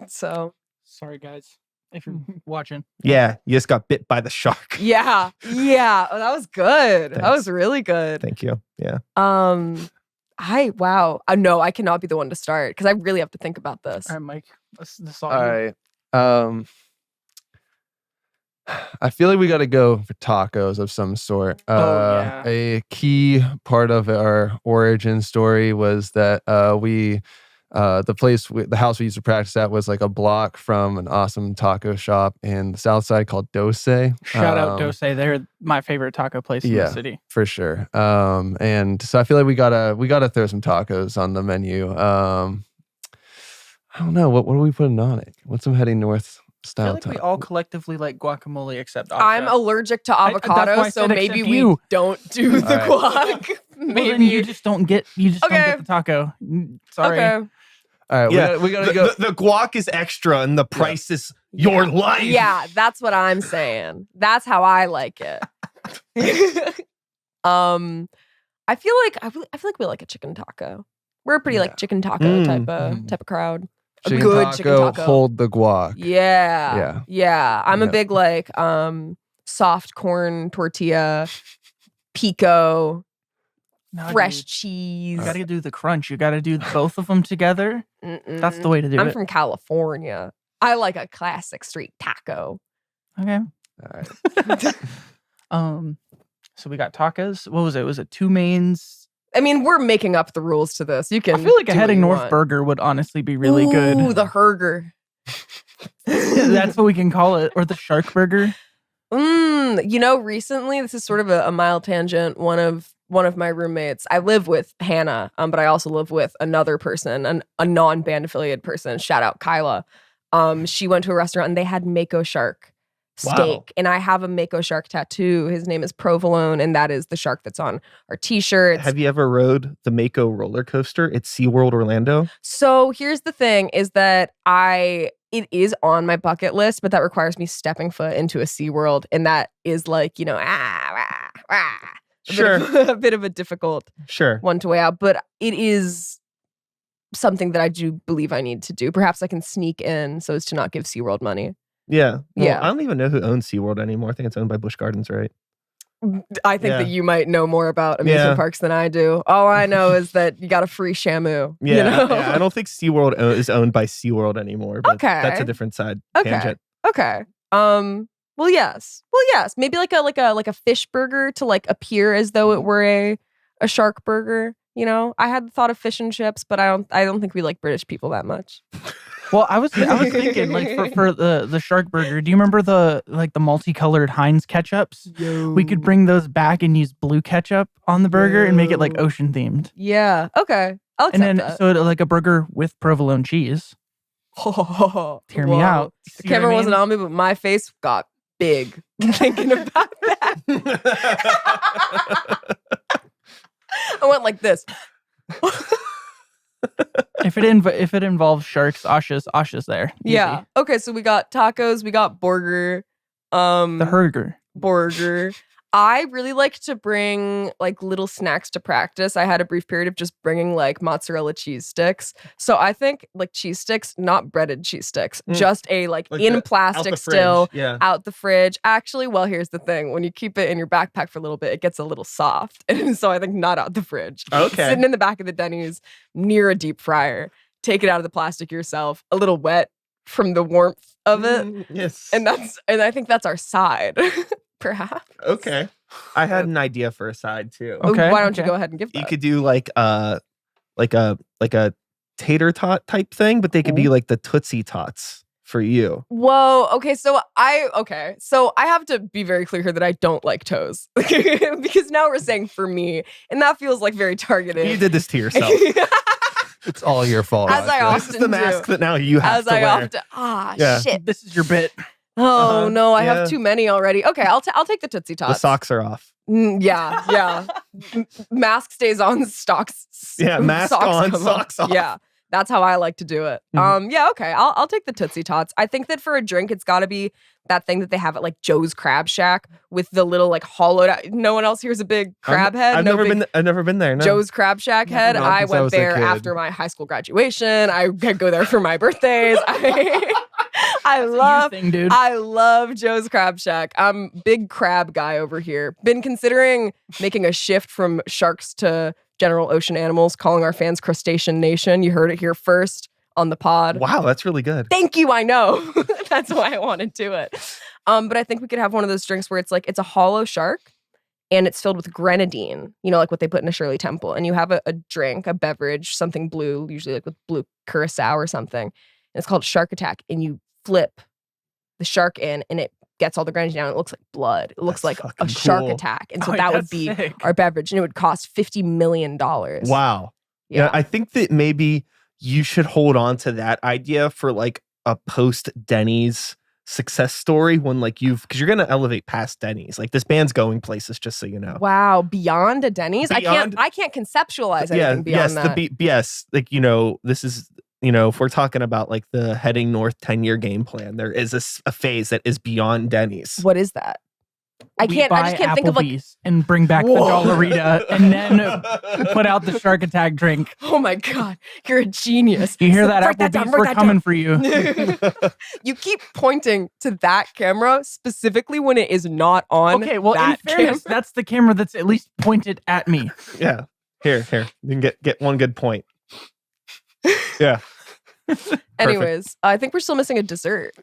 S2: So
S4: Sorry, guys, if you're watching.
S1: Yeah, you just got bit by the shark.
S2: yeah. Oh, that was good. That
S1: Thanks.
S2: was really good.
S1: Thank you. Yeah.
S2: Wow. No, I cannot be the one to start because I really have to think about this.
S4: All right, Mike. This all
S3: All
S4: you.
S3: right. I feel like we got to go for tacos of some sort.
S4: Yeah.
S3: A key part of our origin story was that the house we used to practice at was like a block from an awesome taco shop in the South Side called Dose.
S4: Shout out Dose. They're my favorite taco place in the city.
S3: For sure. And so I feel like we gotta throw some tacos on the menu. I don't know, what are we putting on it? What's some heading north
S4: I
S3: style
S4: feel like we
S3: taco?
S4: all collectively like guacamole except Aksha.
S2: I'm allergic to
S4: that's why
S2: avocado,
S4: I
S2: so
S4: said
S2: maybe
S4: except
S2: we
S4: you.
S2: don't do the
S3: All
S2: guac.
S4: Well,
S2: Maybe
S4: then you just don't get don't
S2: Okay.
S4: get the taco. Sorry.
S2: Okay.
S3: All right,
S1: Yeah,
S3: we gotta go.
S1: The guac is extra, and the price is your life.
S2: Yeah, that's what I'm saying. That's how I like it. I feel like we like a chicken taco. We're a pretty like chicken taco type of crowd.
S3: Chicken
S2: good
S3: taco,
S2: chicken taco.
S3: hold the guac.
S2: Yeah. I'm a
S3: Yep.
S2: big like soft corn tortilla, pico,
S4: No,
S2: fresh
S4: dude.
S2: cheese.
S4: You gotta do the crunch. You gotta do both of them together. That's the way to do
S2: I'm
S4: it.
S2: from California. I like a classic street taco.
S4: Okay.
S3: All right.
S4: So we got tacos. What was it? Was it 2 mains?
S2: I mean, we're making up the rules to this. You can.
S4: I feel like
S2: do
S4: a
S2: what
S4: heading
S2: you
S4: north
S2: want.
S4: burger would honestly be really
S2: Ooh,
S4: good.
S2: the Herger.
S4: That's what we can call it, or the shark burger.
S2: Recently, this is sort of a mild tangent. One of my roommates, I live with Hannah, but I also live with another person, a non-band affiliated person. Shout out Kyla. She went to a restaurant and they had Mako shark steak,
S1: Wow.
S2: and I have a Mako shark tattoo. His name is Provolone, and that is the shark that's on our t-shirts.
S1: Have you ever rode the Mako roller coaster? It's SeaWorld Orlando.
S2: So here's the thing: is that it is on my bucket list, but that requires me stepping foot into a SeaWorld, and that is like
S1: Sure.
S2: a bit of a difficult
S1: Sure.
S2: one to weigh out. But it is something that I do believe I need to do. Perhaps I can sneak in so as to not give SeaWorld money.
S1: Yeah. Well,
S2: Yeah.
S1: I don't even know who owns SeaWorld anymore. I think it's owned by Busch Gardens, right?
S2: I think that you might know more about amusement parks than I do. All I know is that you got a free Shamu.
S1: Yeah,
S2: you know?
S1: I don't think SeaWorld is owned by SeaWorld anymore, but that's a different side tangent.
S2: Okay. Well, yes. Maybe like a fish burger to like appear as though it were a shark burger. You know, I had the thought of fish and chips, but I don't think we like British people that much.
S4: Well, I was thinking like for the shark burger. Do you remember the multicolored Heinz ketchups?
S2: Yo.
S4: We could bring those back and use blue ketchup on the burger and make it like ocean themed.
S2: Yeah. Okay. I'll accept that.
S4: So like a burger with provolone cheese. Hear me out.
S2: The camera wasn't on me, but my face got big thinking about that. I went like this.
S4: If it involves sharks, Asha's there. Easy.
S2: Yeah. Okay, so we got tacos, we got burger.
S4: The burger.
S2: Burger. I really like to bring like little snacks to practice. I had a brief period of just bringing like mozzarella cheese sticks. So I think like cheese sticks, not breaded cheese sticks, just a like in plastic still out the fridge. Actually, well, here's the thing. When you keep it in your backpack for a little bit, it gets a little soft. And so I think not out the fridge.
S1: Okay.
S2: Sitting in the back of the Denny's near a deep fryer. Take it out of the plastic yourself. A little wet from the warmth of it.
S1: Yes.
S2: And I think that's our side. Perhaps.
S1: Okay. I had an idea for a side too.
S4: Okay.
S2: Why don't you go ahead and give that?
S1: You could do like a tater tot type thing, but they could be like the Tootsie Tots for you.
S2: Whoa. Okay. So I have to be very clear here that I don't like toes because now we're saying for me, and that feels like very targeted.
S1: You did this to yourself.
S3: It's all your fault.
S2: As I often
S1: This is the mask that now you have to wear.
S2: Shit.
S4: This is your bit.
S2: Oh no, I have too many already. Okay, I'll take the Tootsie Tots.
S1: The socks are off.
S2: Yeah. Mask stays on, socks.
S1: Yeah, mask on, socks off.
S2: Yeah, that's how I like to do it. Yeah, okay, I'll take the Tootsie Tots. I think that for a drink, it's got to be that thing that they have at like Joe's Crab Shack with the little like hollowed out. No one else here's a big crab head.
S1: I've never been there. No.
S2: Joe's Crab Shack head. I went there after my high school graduation. I go there for my birthdays. I love Joe's Crab Shack. I'm big crab guy over here. Been considering making a shift from sharks to general ocean animals, calling our fans Crustacean Nation. You heard it here first on the pod.
S1: Wow, that's really good.
S2: Thank you. I know. That's why I want to do it. But I think we could have one of those drinks where it's like it's a hollow shark and it's filled with grenadine, you know, like what they put in a Shirley Temple. And you have a drink, a beverage, something blue, usually like with blue curacao or something. And it's called Shark Attack. And you flip the shark in and it gets all the grenadine down. It looks like blood. It looks like a shark attack. And so that would be our beverage. And it would cost $50 million.
S1: Wow. Yeah. I think that maybe you should hold on to that idea for like a post Denny's success story when like because you're going to elevate past Denny's. Like this band's going places, just so you know.
S2: Wow. Beyond a Denny's? I can't conceptualialize anything beyond that.
S1: Yes. Like, you know, this is, you know, if we're talking about like the heading north 10-year game plan, there is a phase that is beyond Denny's.
S2: What is that? I just can't think of like
S4: and bring back the Dollarita and then put out the Shark Attack drink.
S2: Oh my God, you're a genius.
S4: You hear that, Applebee's? We're coming for you.
S2: You keep pointing to that camera specifically when it is not on.
S4: Okay, well, in fairness, that's the camera that's at least pointed at me.
S1: Yeah. Here. You can get one good point. Yeah.
S2: Anyways, I think we're still missing a dessert.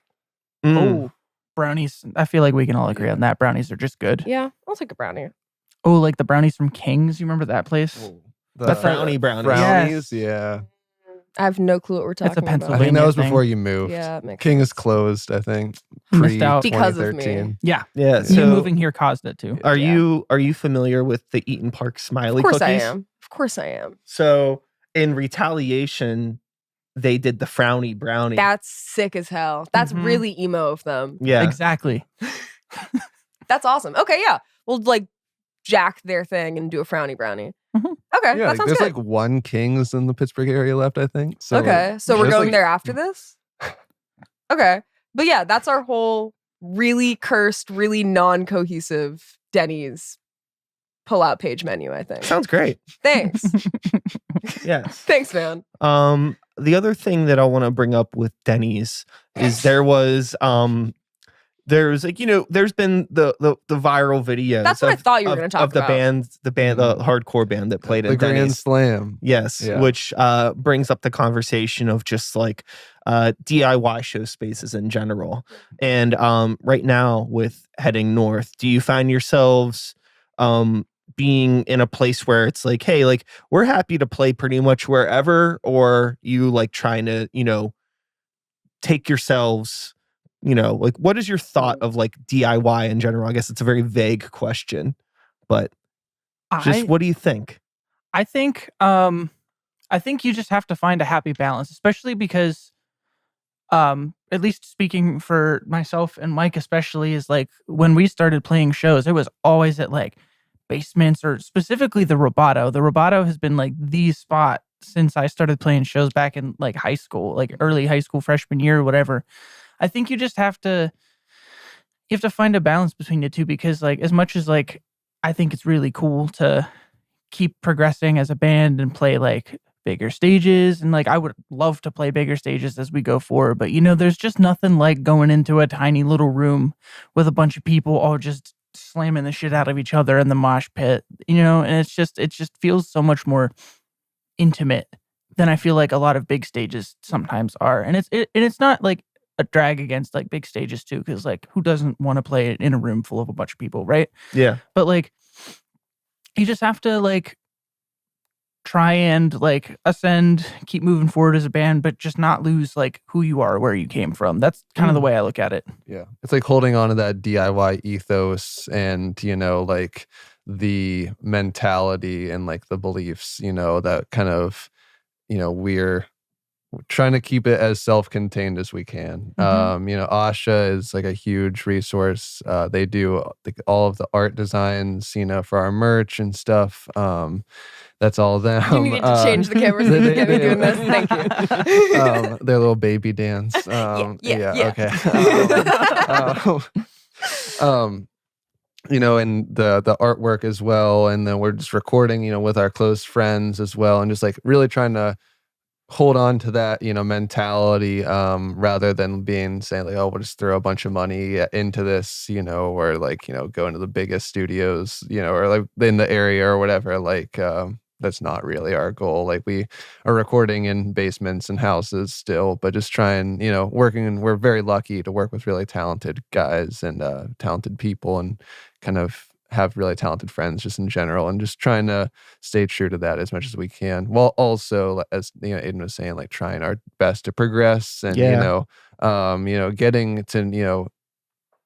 S4: Oh, brownies. I feel like we can all agree on that. Brownies are just good.
S2: Yeah, I'll take a brownie.
S4: Oh, like the brownies from King's. You remember that place?
S3: The
S1: brownies.
S3: Brownies, yeah.
S2: I have no clue what we're talking
S4: It's a Pennsylvania
S2: about.
S3: I think that was
S4: thing.
S3: before you moved.
S2: Yeah, it makes
S3: King
S2: sense.
S3: is closed, I think.
S4: Missed out.
S2: Because of
S3: 2013.
S2: me.
S4: Yeah.
S1: Yeah.
S4: You
S1: So
S4: moving here caused it too.
S1: are you familiar with the Eaton Park Smiley
S2: Of course
S1: cookies?
S2: I am. Of course I am.
S1: So in retaliation, they did the frowny brownie.
S2: That's sick as hell. That's
S4: Mhm.
S2: really emo of them.
S1: Yeah.
S4: Exactly.
S2: That's awesome. Okay, yeah. We'll like jack their thing and do a frowny brownie.
S4: Mhm.
S2: Okay,
S3: Yeah,
S2: that sounds
S3: there's
S2: good.
S3: like one King's in the Pittsburgh area left, I think. So
S2: Okay, so we're
S3: there's,
S2: going
S3: like-
S2: there after this? Okay. But yeah, that's our whole really cursed, really non-cohesive Denny's pull-out page menu, I think.
S1: Sounds great.
S2: Thanks.
S1: Yes.
S2: Thanks, man.
S1: The other thing that I want to bring up with Denny's is there there's like, there's been the viral videos.
S2: That's what I thought you were going to talk
S1: of the
S2: about.
S1: the hardcore band that played
S3: the
S1: in
S3: Grand
S1: Denny's.
S3: Slam.
S1: Yes,
S3: Yeah.
S1: which brings up the conversation of just like DIY show spaces in general. And right now with heading north, do you find yourselves being in a place where it's like, hey, like we're happy to play pretty much wherever, or you like trying to, take yourselves, like what is your thought of like DIY in general? I guess it's a very vague question, but just what do you think?
S4: I think you just have to find a happy balance, especially because at least speaking for myself and Mike especially, is like when we started playing shows, it was always at like basements, or specifically the Roboto. The Roboto has been like the spot since I started playing shows back in like high school, like early high school, freshman year or whatever. I think you just have to find a balance between the two, because like as much as like I think it's really cool to keep progressing as a band and play like bigger stages, and like I would love to play bigger stages as we go forward, but there's just nothing like going into a tiny little room with a bunch of people all just slamming the shit out of each other in the mosh pit, and it just feels so much more intimate than I feel like a lot of big stages sometimes are. And it's not like a drag against like big stages too, because like who doesn't want to play in a room full of a bunch of people, right?
S1: Yeah.
S4: But like you just have to like try and like ascend, keep moving forward as a band, but just not lose like who you are, where you came from. That's kind of the way I look at it.
S3: Yeah. It's like holding on to that DIY ethos and, like the mentality and like the beliefs, that kind of, we're trying to keep it as self-contained as we can. Asha is like a huge resource. They do all of the art designs, for our merch and stuff. That's all them.
S2: You needed to change the cameras to get me doing this. Thank you.
S3: Their little baby dance.
S2: Yeah.
S3: Okay. And the artwork as well. And then we're just recording, with our close friends as well. And just like really trying to hold on to that, mentality, rather than saying like, oh, we'll just throw a bunch of money into this, or like, go into the biggest studios, or like in the area or whatever. Like, that's not really our goal. Like we are recording in basements and houses still, but just trying, working, and we're very lucky to work with really talented guys and talented people, and kind of have really talented friends just in general, and just trying to stay true to that as much as we can, while also, as Aiden was saying, like trying our best to progress and getting to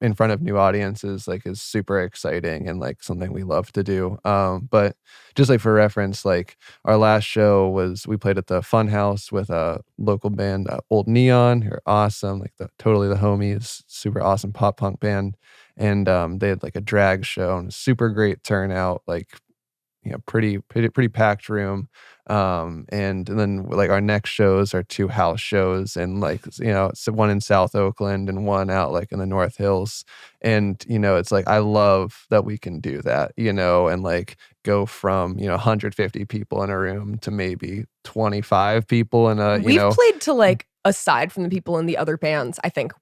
S3: in front of new audiences like is super exciting and like something we love to do. But just like for reference, like our last show we played at the Fun House with a local band, Old Neon, who are awesome, like totally the homies, super awesome pop punk band. And they had like a drag show and super great turnout, like pretty packed room. And then like our next shows are 2 house shows, and like so one in South Oakland and one out like in the North Hills. And it's like I love that we can do that, and like go from 150 people in a room to maybe 25 people in a
S2: We've played to like, aside from the people in the other bands, I think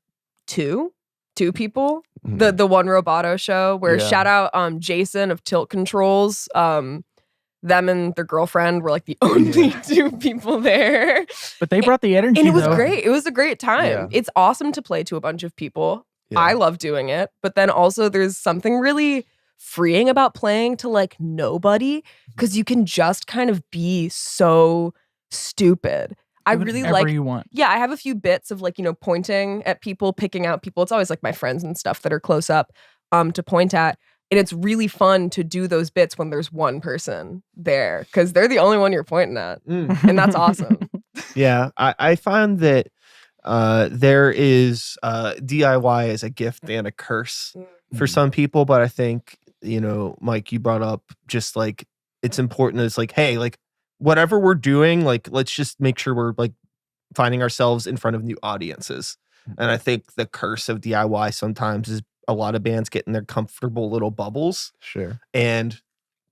S2: two people. The one Roboto show where shout out Jason of Tilt Controls, them and their girlfriend were like the only 2 people there,
S4: but they brought the energy,
S2: and it was great. It was a great time.
S3: Yeah.
S2: It's awesome to play to a bunch of people. I love doing it, but then also there's something really freeing about playing to like nobody, because you can just kind of be so stupid. I really like,
S4: you want.
S2: Yeah, I have a few bits of like, pointing at people, picking out people. It's always like my friends and stuff that are close up to point at. And it's really fun to do those bits when there's one person there, because they're the only one you're pointing at. And that's awesome.
S1: Yeah, I find that there is DIY as a gift and a curse for some people. But I think, Mike, you brought up just like it's important. It's like, hey, like whatever we're doing, like let's just make sure we're like finding ourselves in front of new audiences. And I think the curse of DIY sometimes is a lot of bands get in their comfortable little bubbles.
S3: Sure.
S1: And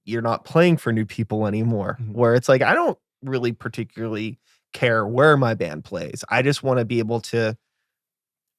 S1: you're not playing for new people anymore, where it's like, I don't really particularly care where my band plays. I just want to be able to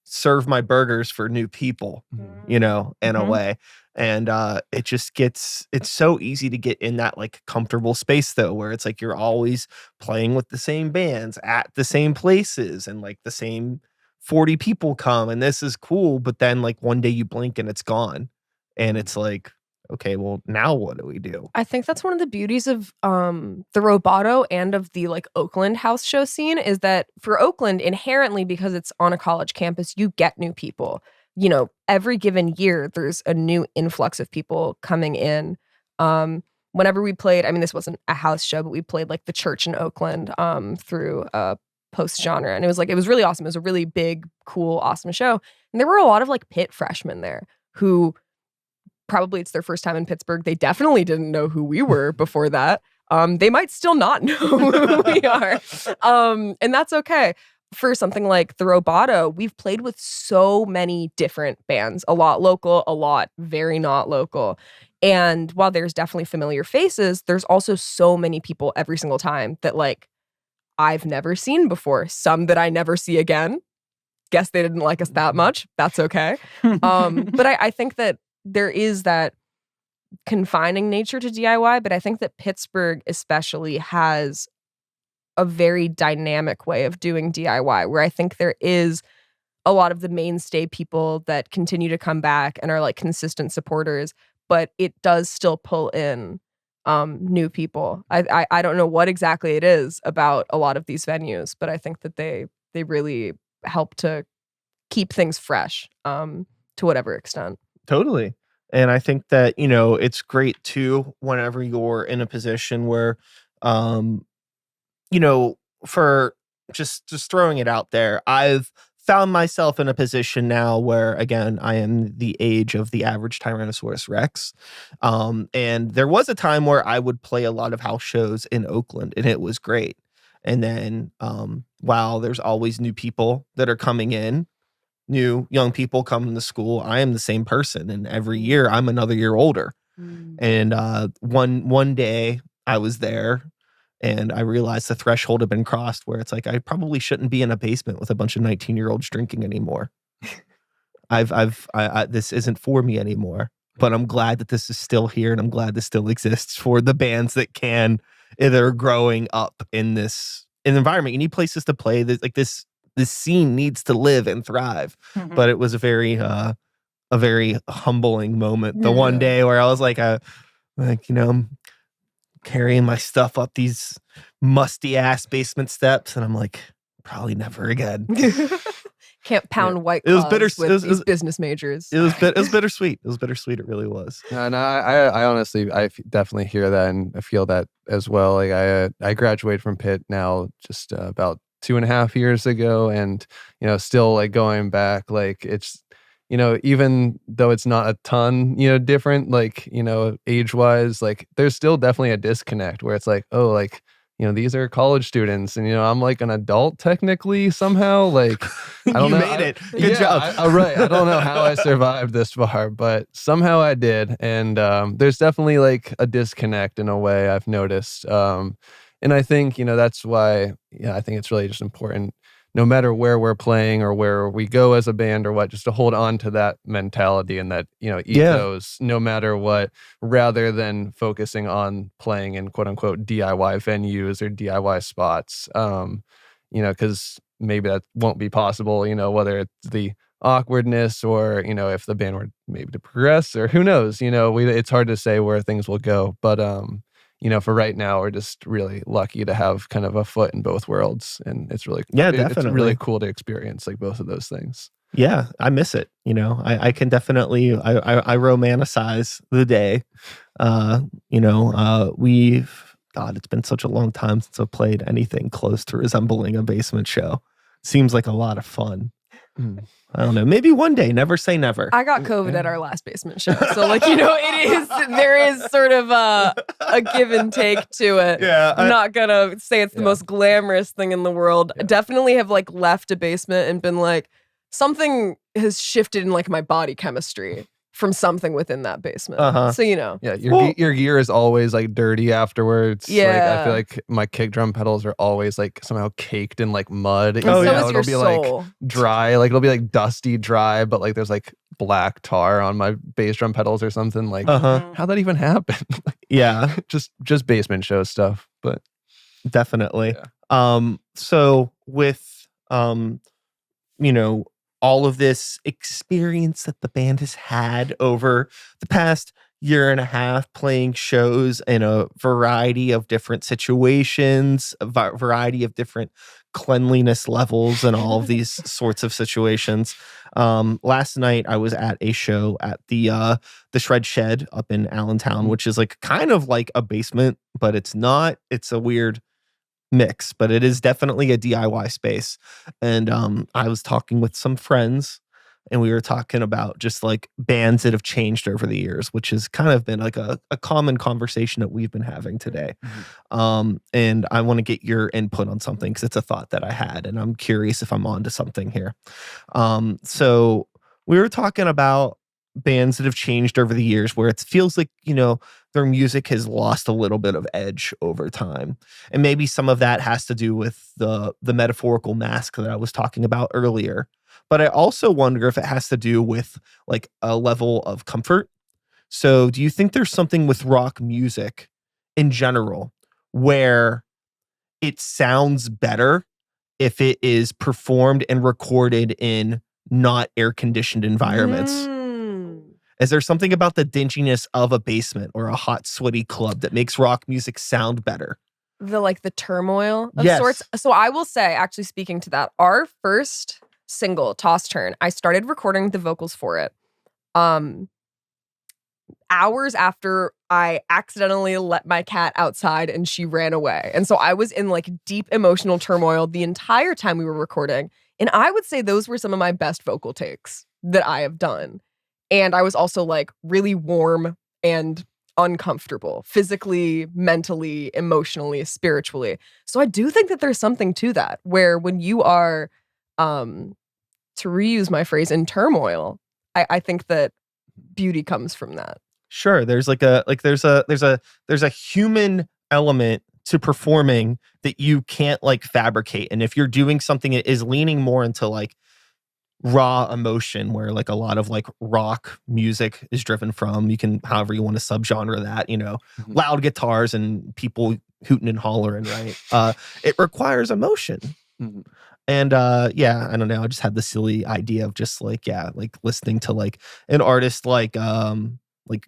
S1: serve my burgers for new people, you know, in a
S2: Mhm.
S1: way. And it just it's so easy to get in that like comfortable space though, where it's like you're always playing with the same bands at the same places and like the same 40 people come and this is cool. But then like one day you blink and it's gone. And it's like, okay, well, now what do we do?
S2: I think that's one of the beauties of the Roboto and of the like Oakland house show scene is that for Oakland, inherently, because it's on a college campus, you get new people. You know, every given year, there's a new influx of people coming in. Whenever we played, I mean, this wasn't a house show, but we played like the church in Oakland through post genre. And it was really awesome. It was a really big, cool, awesome show. And there were a lot of like Pitt freshmen there who probably it's their first time in Pittsburgh. They definitely didn't know who we were before that. They might still not know who we are. And that's okay. For something like the Roboto, we've played with so many different bands, a lot local, a lot very not local. And while there's definitely familiar faces, there's also so many people every single time that like I've never seen before. Some that I never see again. Guess they didn't like us that much. That's okay. But I think that there is that confining nature to DIY, but I think that Pittsburgh especially has a very dynamic way of doing DIY where I think there is a lot of the mainstay people that continue to come back and are like consistent supporters, but it does still pull in new people. I don't know what exactly it is about a lot of these venues, but I think that they really help to keep things fresh to whatever extent.
S1: Totally. And I think that, you know, it's great too whenever you're in a position where, you know, for just throwing it out there, I've found myself in a position now where, again, I am the age of the average Tyrannosaurus Rex. And there was a time where I would play a lot of house shows in Oakland and it was great. And then while there's always new people that are coming in, new young people coming to school, I am the same person. And every year I'm another year older. And one day I was there and I realized the threshold had been crossed where it's like, I probably shouldn't be in a basement with a bunch of 19-year-olds drinking anymore. This isn't for me anymore, but I'm glad that this is still here. And I'm glad this still exists for the bands that can either growing up in this environment. You need places to play. Like this scene needs to live and thrive. But it was a very humbling moment. The one day where I was like, you know, I'm carrying my stuff up these musty ass basement steps, and I'm like, probably never again.
S2: Can't pound white
S1: It was
S2: claws
S1: bitter-
S2: with these business majors.
S1: It was bittersweet. It was bittersweet. It really was.
S3: And I honestly, definitely hear that and I feel that as well. Like I graduated from Pitt now just about 2.5 years ago, and you know, still like going back, like it's, you know, even though it's not a ton, you know, different, like, you know, age wise, like there's still definitely a disconnect where it's like, oh, like, you know, these are college students, and you know, I'm like an adult technically somehow. Like, I don't know.
S1: You made it. Good job.
S3: Right. I don't know how I survived this far, but somehow I did. And there's definitely like a disconnect in a way I've noticed. And I think, you know, that's why, I think it's really just important, no matter where we're playing or where we go as a band or what, just to hold on to that mentality and that, you know, ethos, no matter what, rather than focusing on playing in quote unquote DIY venues or DIY spots. You know, because maybe that won't be possible, you know, whether it's the awkwardness or, you know, if the band were maybe to progress or who knows, you know, it's hard to say where things will go. But, you know, for right now, we're just really lucky to have kind of a foot in both worlds. And it's really,
S1: definitely.
S3: It's really cool to experience like both of those things.
S1: Yeah, I miss it. You know, I can definitely, I romanticize the day. You know, God, it's been such a long time since I've played anything close to resembling a basement show. Seems like a lot of fun. I don't know. Maybe one day. Never say never.
S2: I got COVID at our last basement show, so like, you know, there is sort of a give and take to it.
S1: Yeah,
S2: I'm not gonna say it's the most glamorous thing in the world. I definitely have like left a basement and been like, something has shifted in like my body chemistry. from something within that basement.
S1: Uh-huh.
S2: So, you know.
S3: Yeah, your gear is always like dirty afterwards. Like,
S2: Yeah.
S3: I feel like my kick drum pedals are always like somehow caked in like mud.
S2: And
S1: Oh,
S2: so
S1: yeah.
S2: is your
S3: It'll be like
S2: soul.
S3: dry, like it'll be like dusty dry, but like there's like black tar on my bass drum pedals or something. Like, how'd that even happen?
S1: Yeah,
S3: just basement show stuff. But
S1: definitely.
S3: Yeah.
S1: So with you know, all of this experience that the band has had over the past year and a half, playing shows in a variety of different situations, a variety of different cleanliness levels, and all of these sorts of situations. Last night I was at a show at the Shred Shed up in Allentown, which is like kind of like a basement, but it's not. It's a weird mix, but it is definitely a DIY space. And I was talking with some friends, and we were talking about just like bands that have changed over the years, which has kind of been like a common conversation that we've been having today. And I want to get your input on something because it's a thought that I had, and I'm curious if I'm onto something here. So we were talking about bands that have changed over the years where it feels like, you know, their music has lost a little bit of edge over time. And maybe some of that has to do with the metaphorical mask that I was talking about earlier. But I also wonder if it has to do with like a level of comfort. So do you think there's something with rock music in general where it sounds better if it is performed and recorded in not air-conditioned environments? Is there something about the dinginess of a basement or a hot, sweaty club that makes rock music sound better?
S2: The turmoil of
S1: Yes.
S2: sorts. So I will say, actually speaking to that, our first single, Toss Turn, I started recording the vocals for it hours after I accidentally let my cat outside and she ran away. And so I was in like deep emotional turmoil the entire time we were recording. And I would say those were some of my best vocal takes that I have done. And I was also like really warm and uncomfortable physically, mentally, emotionally, spiritually. So I do think that there's something to that where when you are, to reuse my phrase, in turmoil, I think that beauty comes from that.
S1: Sure. There's there's a human element to performing that you can't like fabricate. And if you're doing something that is leaning more into like raw emotion, where like a lot of like rock music is driven from, you can however you want to subgenre that, you know, loud guitars and people hooting and hollering, right? It requires emotion. And yeah, I don't know, I just had the silly idea of just like, yeah, like listening to like an artist like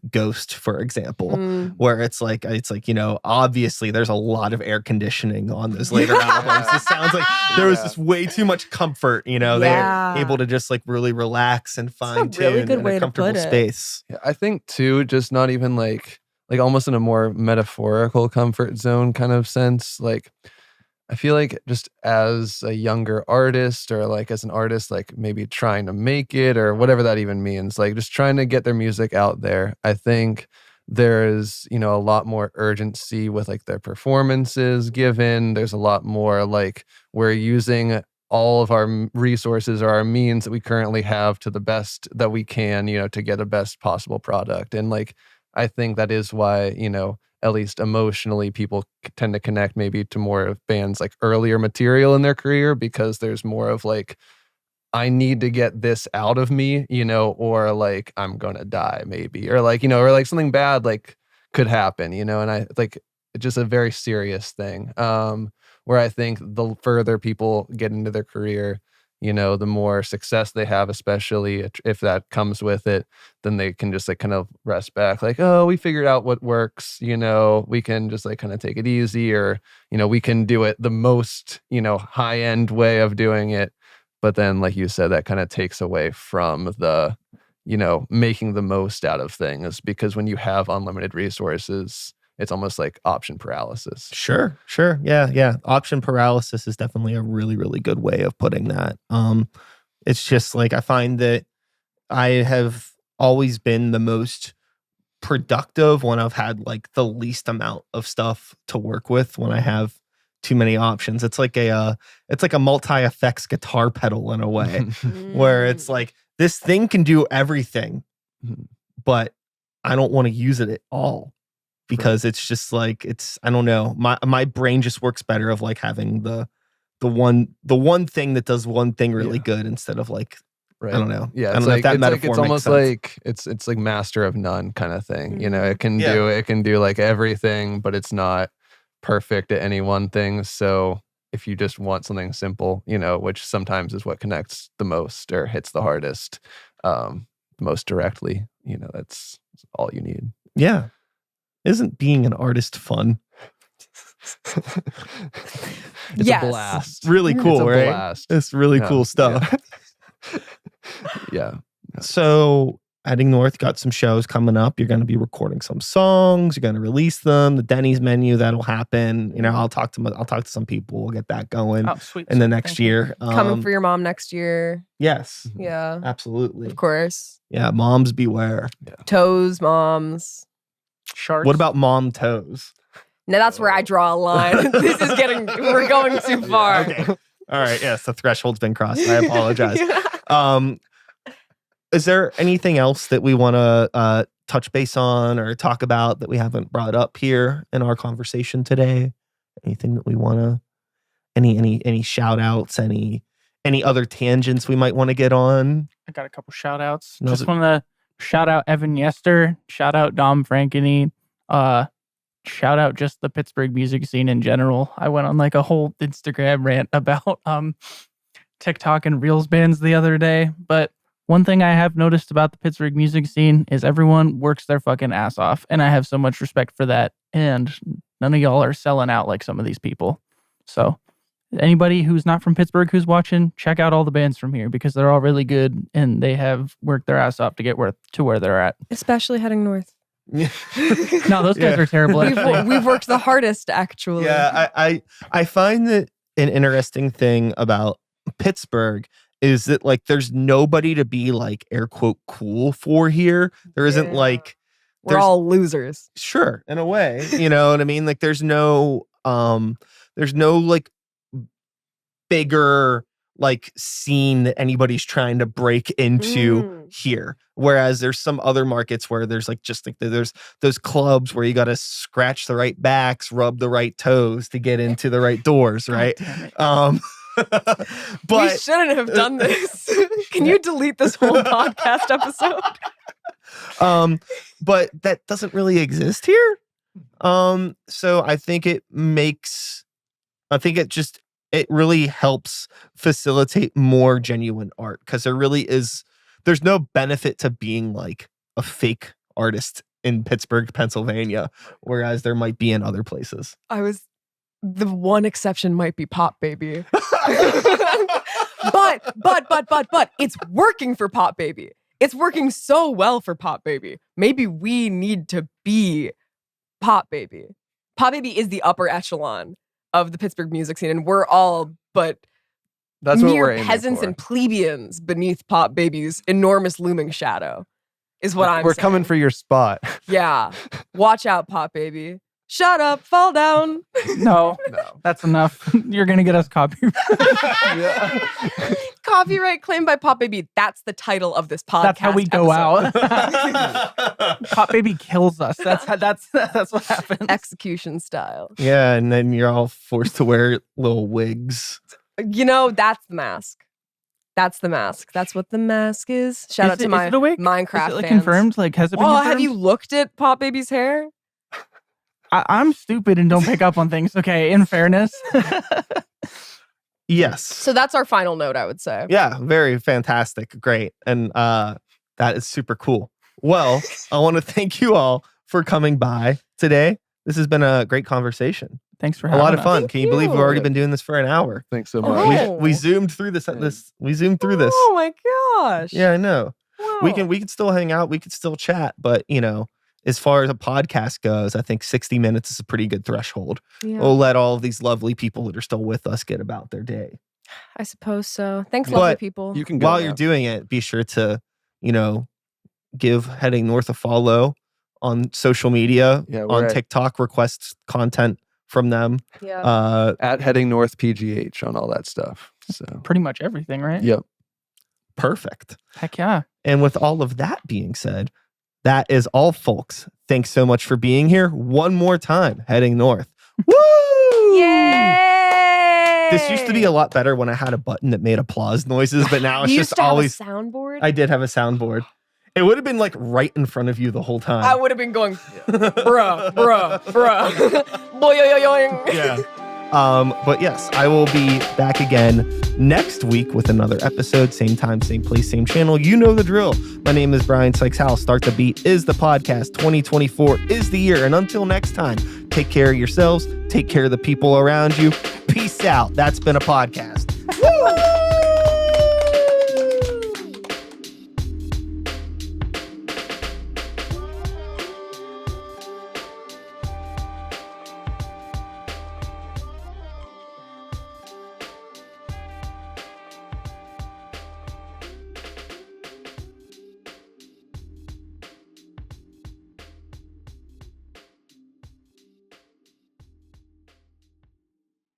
S1: Ghost, for example, where it's like, you know, obviously there's a lot of air conditioning on those later albums. It sounds like there was just way too much comfort, you know. They're able to just like really relax and fine tune
S2: really good
S1: in
S2: way
S1: a
S2: to
S1: comfortable
S2: put it.
S1: space.
S3: yeah, I think too, just not even like almost in a more metaphorical comfort zone kind of sense. Like, I feel like just as a younger artist or like as an artist, like maybe trying to make it or whatever that even means, like just trying to get their music out there. I think there's, you know, a lot more urgency with like their performances given. There's a lot more like we're using all of our resources or our means that we currently have to the best that we can, you know, to get a best possible product. And like, I think that is why, you know, at least emotionally, people tend to connect maybe to more of bands like earlier material in their career because there's more of like, I need to get this out of me, you know, or like I'm gonna die maybe, or like, you know, or like something bad like could happen, you know, and I like it's just a very serious thing. Where I think the further people get into their career, you know, the more success they have, especially if that comes with it, then they can just like kind of rest back like, oh, we figured out what works, you know, we can just like kind of take it easy, or, you know, we can do it the most, you know, high end way of doing it. But then, like you said, that kind of takes away from the, you know, making the most out of things, because when you have unlimited resources, it's almost like option paralysis.
S1: Sure. Yeah. Option paralysis is definitely a really, really good way of putting that. It's just like I find that I have always been the most productive when I've had like the least amount of stuff to work with, when I have too many options. It's like a multi-effects guitar pedal in a way, where it's like this thing can do everything, but I don't want to use it at all because it's just like I don't know. My brain just works better of like having the one thing that does one thing really good instead of like I don't know.
S3: Yeah,
S1: I don't know if that metaphor
S3: it's
S1: makes
S3: almost
S1: sense.
S3: like it's like master of none kind of thing. You know, it can do like everything, but it's not perfect at any one thing. So if you just want something simple, you know, which sometimes is what connects the most or hits the hardest, most directly, you know, that's all you need.
S1: Yeah. Isn't being an artist fun?
S3: It's a blast.
S1: Really cool,
S3: it's a
S1: right?
S3: blast.
S1: It's really cool stuff.
S3: Yeah.
S1: So heading north, got some shows coming up. You're going to be recording some songs. You're going to release them. The Denny's menu, that'll happen. You know, I'll talk to some people. We'll get that going in the next year.
S2: Coming for your mom next year.
S1: Yes.
S2: Yeah.
S1: Absolutely.
S2: Of course.
S1: Yeah. Moms beware.
S3: Yeah.
S2: Toes, moms.
S4: Sharks.
S1: What about mom toes?
S2: Now that's where I draw a line. We're going too far.
S1: Okay. All right. Yes. The threshold's been crossed. I apologize. Is there anything else that we want to touch base on or talk about that we haven't brought up here in our conversation today? Anything that we want to, any shout outs, any other tangents we might want to get on?
S4: I got a couple shout outs.
S1: No,
S4: Just want to shout out Evan Yester, shout out Dom Frankeny, shout out just the Pittsburgh music scene in general. I went on like a whole Instagram rant about TikTok and Reels bands the other day, but one thing I have noticed about the Pittsburgh music scene is everyone works their fucking ass off, and I have so much respect for that, and none of y'all are selling out like some of these people. So anybody who's not from Pittsburgh who's watching, check out all the bands from here because they're all really good, and they have worked their ass off to get to where they're at.
S2: Especially heading north.
S4: No, those guys are terrible.
S2: We've worked the hardest, actually.
S1: Yeah, I find that an interesting thing about Pittsburgh is that like there's nobody to be like air quote cool for here. There isn't like
S2: we're all losers.
S1: Sure, in a way, you know what I mean? Like there's no like bigger like scene that anybody's trying to break into here. Whereas there's some other markets where there's like just like there's those clubs where you got to scratch the right backs, rub the right toes to get into the right doors, right?
S2: But we shouldn't have done this. Can you delete this whole podcast episode?
S1: But that doesn't really exist here. So I think it really helps facilitate more genuine art because there's no benefit to being like a fake artist in Pittsburgh, Pennsylvania, whereas there might be in other places.
S2: The one exception might be Pop Baby. but it's working for Pop Baby. It's working so well for Pop Baby. Maybe we need to be Pop Baby. Pop Baby is the upper echelon of the Pittsburgh music scene, and we're all but
S3: that's
S2: mere peasants and plebeians beneath Pop Baby's enormous looming shadow. Is what
S3: we're
S2: saying.
S3: Coming for your spot.
S2: Yeah. Watch out, Pop Baby. Shut up, fall down.
S4: No, that's enough. You're going to get us copyright.
S2: Copyright claimed by Pop Baby. That's the title of this podcast.
S4: That's how we go out. Pop Baby kills us. That's what happens.
S2: Execution style.
S1: Yeah, and then you're all forced to wear little wigs.
S2: You know, that's the mask. That's the mask. That's what the mask is. Shout out to my Minecraft
S4: is it, like,
S2: fans.
S4: confirmed? Like, has it been confirmed?
S2: Have you looked at Pop Baby's hair?
S4: I'm stupid and don't pick up on things. Okay, in fairness.
S1: Yes.
S2: So that's our final note, I would say.
S1: Yeah, very fantastic. Great. And that is super cool. Well, I want to thank you all for coming by today. This has been a great conversation.
S4: Thanks for having us.
S1: A lot of fun. Can you believe we've already been doing this for an hour?
S3: Thanks so much.
S1: We zoomed through this. We zoomed through this.
S2: Oh my gosh.
S1: Yeah, I know.
S2: Wow.
S1: We can still hang out. We could still chat. But, you know, as far as a podcast goes, I think 60 minutes is a pretty good threshold. Yeah. We'll let all of these lovely people that are still with us get about their day.
S2: I suppose so. Thanks, lovely people.
S3: You can go
S1: While
S3: now.
S1: You're doing it, be sure to, you know, give Heading North a follow on social media, on TikTok, request content from them.
S2: Yeah.
S3: At Heading North PGH on all that stuff. So
S4: pretty much everything, right?
S3: Yep.
S1: Perfect.
S4: Heck yeah.
S1: And with all of that being said, that is all, folks. Thanks so much for being here. One more time, heading north. Woo!
S2: Yay!
S1: This used to be a lot better when I had a button that made applause noises, but now it's
S2: You
S1: just
S2: used to have
S1: always.
S2: a soundboard?
S1: I did have a soundboard. It would have been like right in front of you the whole time.
S2: I would have been going, bruh. Boing.
S1: Yeah. But yes, I will be back again next week with another episode. Same time, same place, same channel. You know the drill. My name is Brian Sykes Howell. Start the Beat is the podcast. 2024 is the year. And until next time, take care of yourselves. Take care of the people around you. Peace out. That's been a podcast.